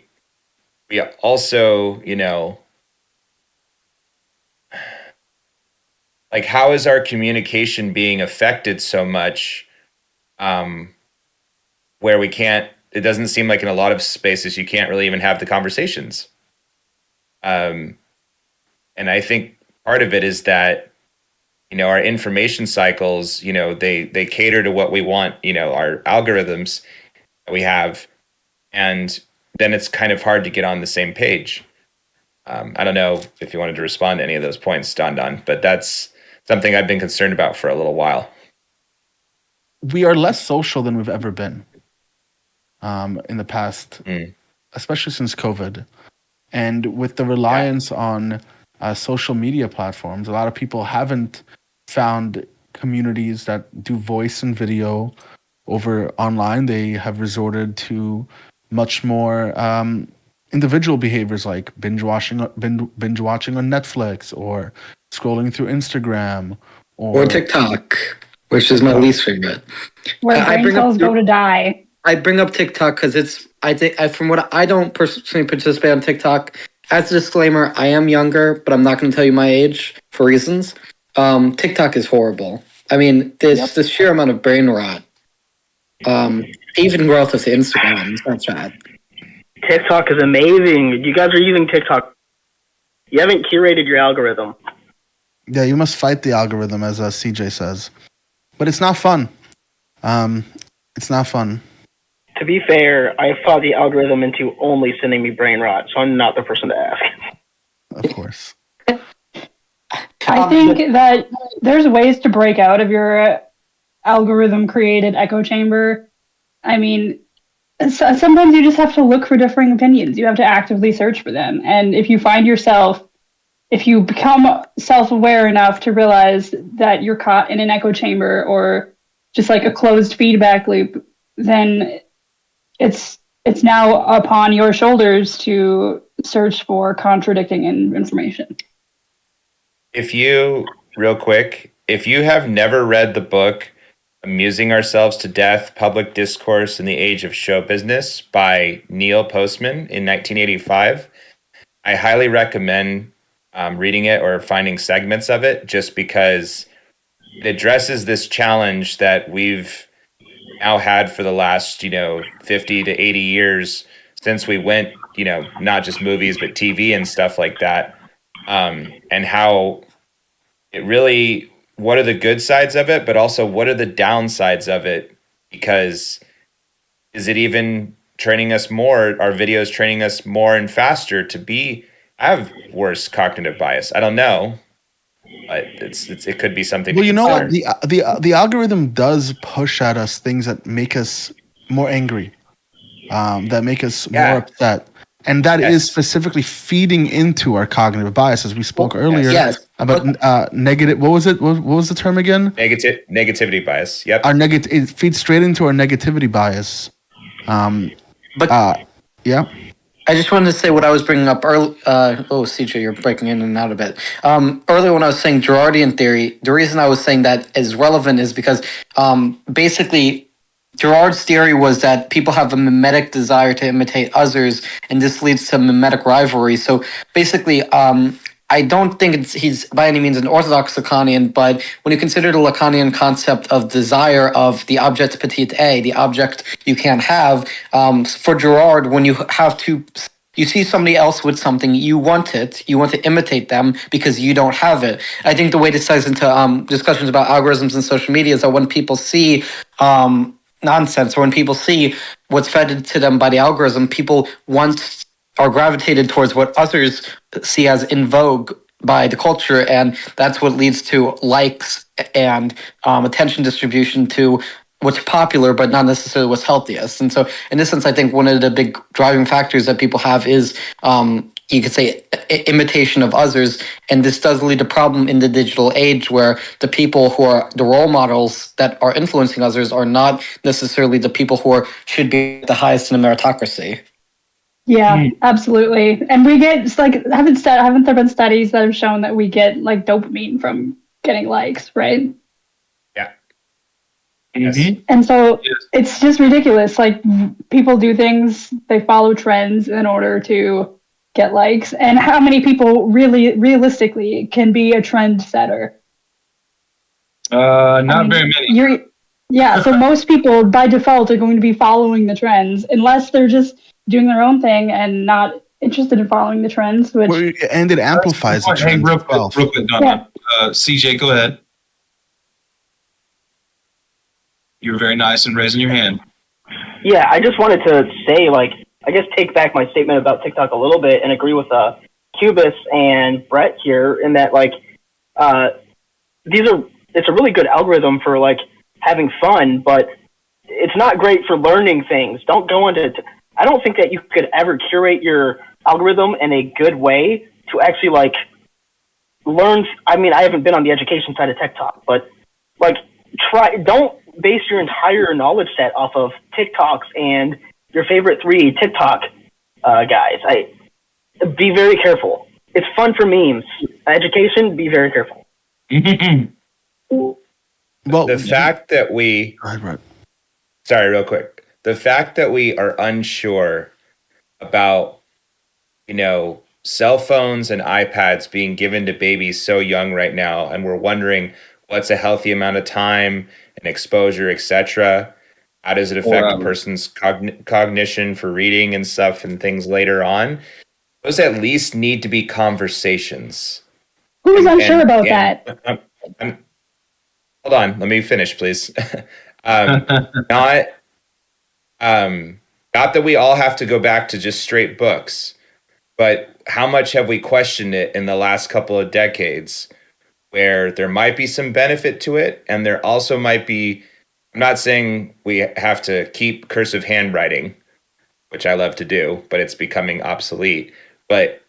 we also, how is our communication being affected so much, where we can't, it doesn't seem like in a lot of spaces you can't really even have the conversations. And I think part of it is that, our information cycles, they cater to what we want, our algorithms that we have. And then it's kind of hard to get on the same page. I don't know if you wanted to respond to any of those points, Don, but that's something I've been concerned about for a little while. We are less social than we've ever been in the past, especially since COVID. And with the reliance on social media platforms, a lot of people haven't found communities that do voice and video over online. They have resorted to much more individual behaviors like binge watching on Netflix, or scrolling through Instagram, or TikTok, which is my least favorite. Where brain cells go to die. I bring up TikTok because from what I don't personally participate on TikTok. As a disclaimer, I am younger, but I'm not going to tell you my age for reasons. TikTok is horrible. I mean, there's the sheer amount of brain rot. Even growth of the Instagram, that's bad. TikTok is amazing. You guys are using TikTok. You haven't curated your algorithm. Yeah, you must fight the algorithm, as CJ says. But it's not fun. It's not fun. To be fair, I fought the algorithm into only sending me brain rot, so I'm not the person to ask. Of course. I think that there's ways to break out of your algorithm-created echo chamber. I mean, sometimes you just have to look for differing opinions. You have to actively search for them. And if you become self-aware enough to realize that you're caught in an echo chamber or just like a closed feedback loop, then it's now upon your shoulders to search for contradicting information. Real quick, if you have never read the book Amusing Ourselves to Death, Public Discourse in the Age of Show Business by Neil Postman in 1985, I highly recommend reading it or finding segments of it, just because it addresses this challenge that we've now had for the last, 50 to 80 years since we went, not just movies, but TV and stuff like that. And how it really, what are the good sides of it, but also what are the downsides of it? Because is it even training us more? Are videos training us more and faster to have worse cognitive bias? I don't know, but it could be something. Well, you know what? The algorithm does push at us things that make us more angry, that make us more upset. And that is specifically feeding into our cognitive bias, as we spoke earlier about negative. What was it? What was the term again? Negativity bias. Yep. It feeds straight into our negativity bias. Yeah. I just wanted to say what I was bringing up earlier. CJ, you're breaking in and out a bit. Earlier when I was saying Girardian theory, the reason I was saying that is relevant is because basically Girard's theory was that people have a mimetic desire to imitate others, and this leads to mimetic rivalry. So basically, I don't think he's by any means an orthodox Lacanian, but when you consider the Lacanian concept of desire of the object petite a, the object you can't have, for Girard, when you see somebody else with something, you want to imitate them because you don't have it. I think the way this ties into discussions about algorithms and social media is that when people see nonsense, or when people see what's fed to them by the algorithm, people are gravitated towards what others see as in vogue by the culture, and that's what leads to likes and attention distribution to what's popular, but not necessarily what's healthiest. And so in this sense, I think one of the big driving factors that people have is, you could say, imitation of others. And this does lead to problem in the digital age, where the people who are the role models that are influencing others are not necessarily the people who should be the highest in a meritocracy. Yeah, absolutely. And we get, haven't there been studies that have shown that we get dopamine from getting likes, right? Yeah. Mm-hmm. And so it's just ridiculous. People do things, they follow trends in order to get likes. And how many people realistically can be a trend setter? Not very many. So most people by default are going to be following the trends, unless they're just doing their own thing and not interested in following the trends, and it amplifies the trends. Real quick, CJ, go ahead. You were very nice in raising your hand. Yeah, I just wanted to say, like, I guess take back my statement about TikTok a little bit and agree with Cubis and Brett here in that, like, it's a really good algorithm for, like, having fun, but it's not great for learning things. Don't go into I don't think that you could ever curate your algorithm in a good way to actually, like, learn. I mean, I haven't been on the education side of TikTok, but, like, don't base your entire knowledge set off of TikToks and your favorite 3 TikTok guys. Be very careful. It's fun for memes. Education, be very careful. Well, the fact that we... Sorry, real quick. The fact that we are unsure about, cell phones and iPads being given to babies so young right now, and we're wondering what's a healthy amount of time and exposure, etc. How does it affect a person's cognition for reading and stuff and things later on? Those at least need to be conversations. Who's unsure about that? Hold on, let me finish, please. Not that we all have to go back to just straight books, but how much have we questioned it in the last couple of decades, where there might be some benefit to it, and there also might be, I'm not saying we have to keep cursive handwriting, which I love to do, but it's becoming obsolete, but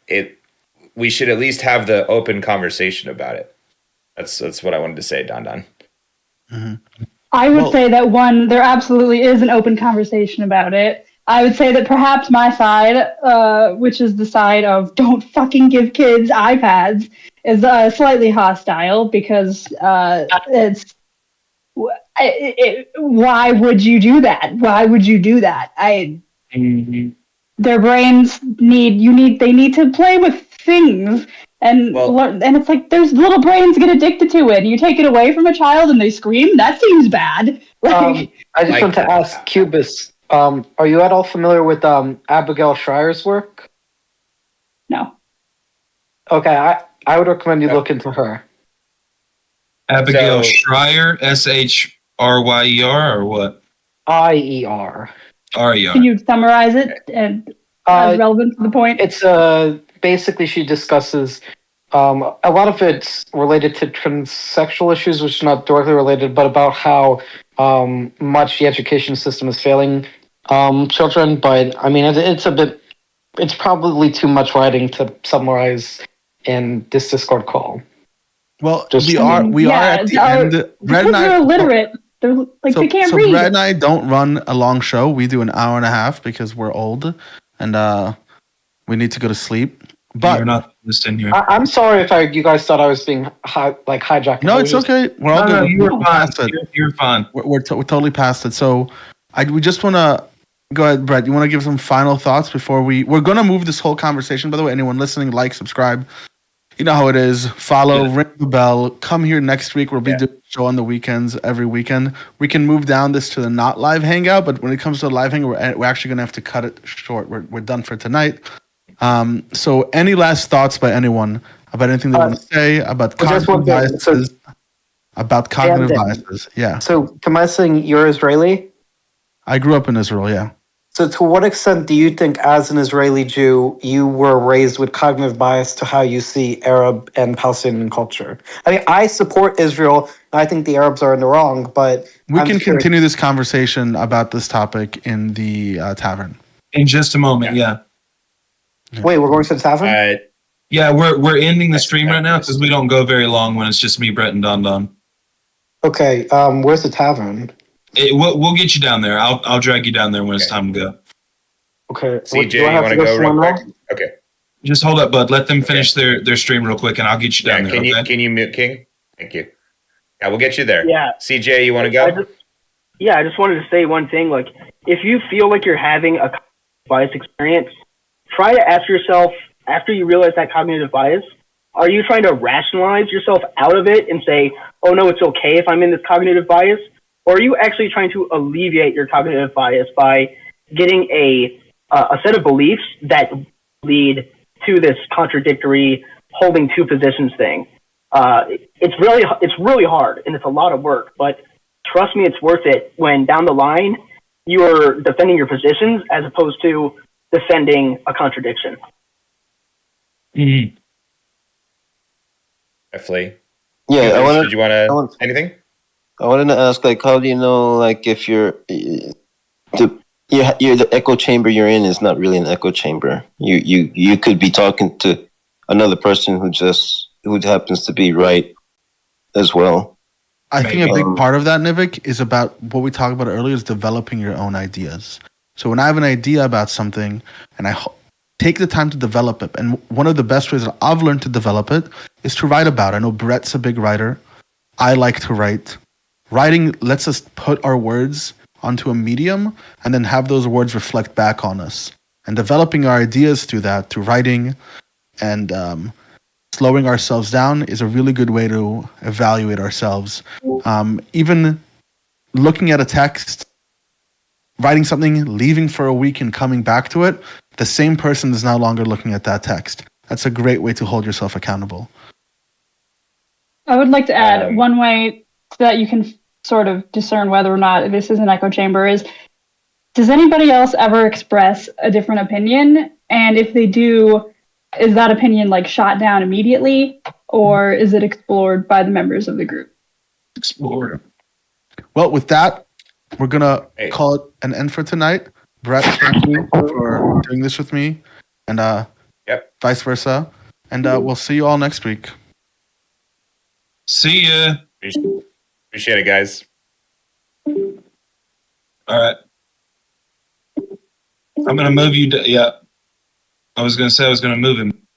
we should at least have the open conversation about it. That's what I wanted to say, Don. Mm-hmm. I would say that there absolutely is an open conversation about it. I would say that perhaps my side, which is the side of don't fucking give kids iPads, is slightly hostile because why would you do that? Why would you do that? Their brains need to play with things and learn, and it's like there's little brains get addicted to it. You take it away from a child and they scream. That seems bad. I just want to ask Cubis, are you at all familiar with Abigail Schreier's work? No. Okay, I would recommend you look into her. Abigail Schreier, SHRYER, or what? IER. RER. Can you summarize it and as relevant to the point? It's basically she discusses a lot of it's related to transsexual issues, which is not directly related, but about how much the education system is failing children. But I mean, it's probably too much writing to summarize in this Discord call. Well, we are at the end. Because they're illiterate. They can't read. So Brad and I don't run a long show. We do an hour and a half because we're old and we need to go to sleep. But you're not listening here. I'm sorry if you guys thought I was being hijacked. No, it's okay. We're all good. You were fine. You're fine. We're totally past it. So we just want to go ahead, Brett. You want to give some final thoughts before we're going to move this whole conversation. By the way, anyone listening, like, subscribe. You know how it is. Follow, ring the bell. Come here next week. We'll be doing a show on the weekends every weekend. We can move down this to the not live hangout, but when it comes to the live hangout, we're actually going to have to cut it short. We're done for tonight. So any last thoughts by anyone about anything they want to say about cognitive biases? About cognitive biases, yeah. So, am I saying you're Israeli? I grew up in Israel, yeah. So, to what extent do you think, as an Israeli Jew, you were raised with cognitive bias to how you see Arab and Palestinian culture? I mean, I support Israel. I think the Arabs are in the wrong, but we can continue this conversation about this topic in the tavern in just a moment. Yeah. Wait, we're going to the tavern? Yeah, we're ending the stream right now because we don't go very long when it's just me, Brett, and Don. Okay, where's the tavern? We'll get you down there. I'll drag you down there when it's time to go. Okay. CJ, you want to go real quick? Okay. Just hold up, bud. Let them finish their stream real quick, and I'll get you down there. Can you mute King? Thank you. Yeah, we'll get you there. Yeah. CJ, you want to go? I just wanted to say one thing. Like, if you feel like you're having a bias experience, try to ask yourself, after you realize that cognitive bias, are you trying to rationalize yourself out of it and say, oh no, it's okay if I'm in this cognitive bias? Or are you actually trying to alleviate your cognitive bias by getting a set of beliefs that lead to this contradictory holding two positions thing. It's really hard and it's a lot of work, but trust me, it's worth it when down the line you're defending your positions as opposed to defending a contradiction. Mm-hmm. Definitely. Yeah, Did you want to anything? I wanted to ask, like, how do you know, like, if you're the echo chamber you're in is not really an echo chamber. You could be talking to another person who happens to be right as well. I think a big part of that, Nivik, is about what we talked about earlier, is developing your own ideas. So when I have an idea about something and I take the time to develop it, and one of the best ways that I've learned to develop it is to write about it. I know Brett's a big writer. I like to write. Writing lets us put our words onto a medium and then have those words reflect back on us. And developing our ideas through that, through writing and slowing ourselves down, is a really good way to evaluate ourselves. Even looking at a text, writing something, leaving for a week and coming back to it, the same person is no longer looking at that text. That's a great way to hold yourself accountable. I would like to add one way that you can sort of discern whether or not this is an echo chamber is, does anybody else ever express a different opinion? And if they do, is that opinion like shot down immediately, or is it explored by the members of the group? Explored. Well, with that, we're going to call it an end for tonight. Brett, thank you for doing this with me, and vice versa. And we'll see you all next week. See ya. Appreciate it, guys. All right. I'm going to move you. I was going to say I was going to move him.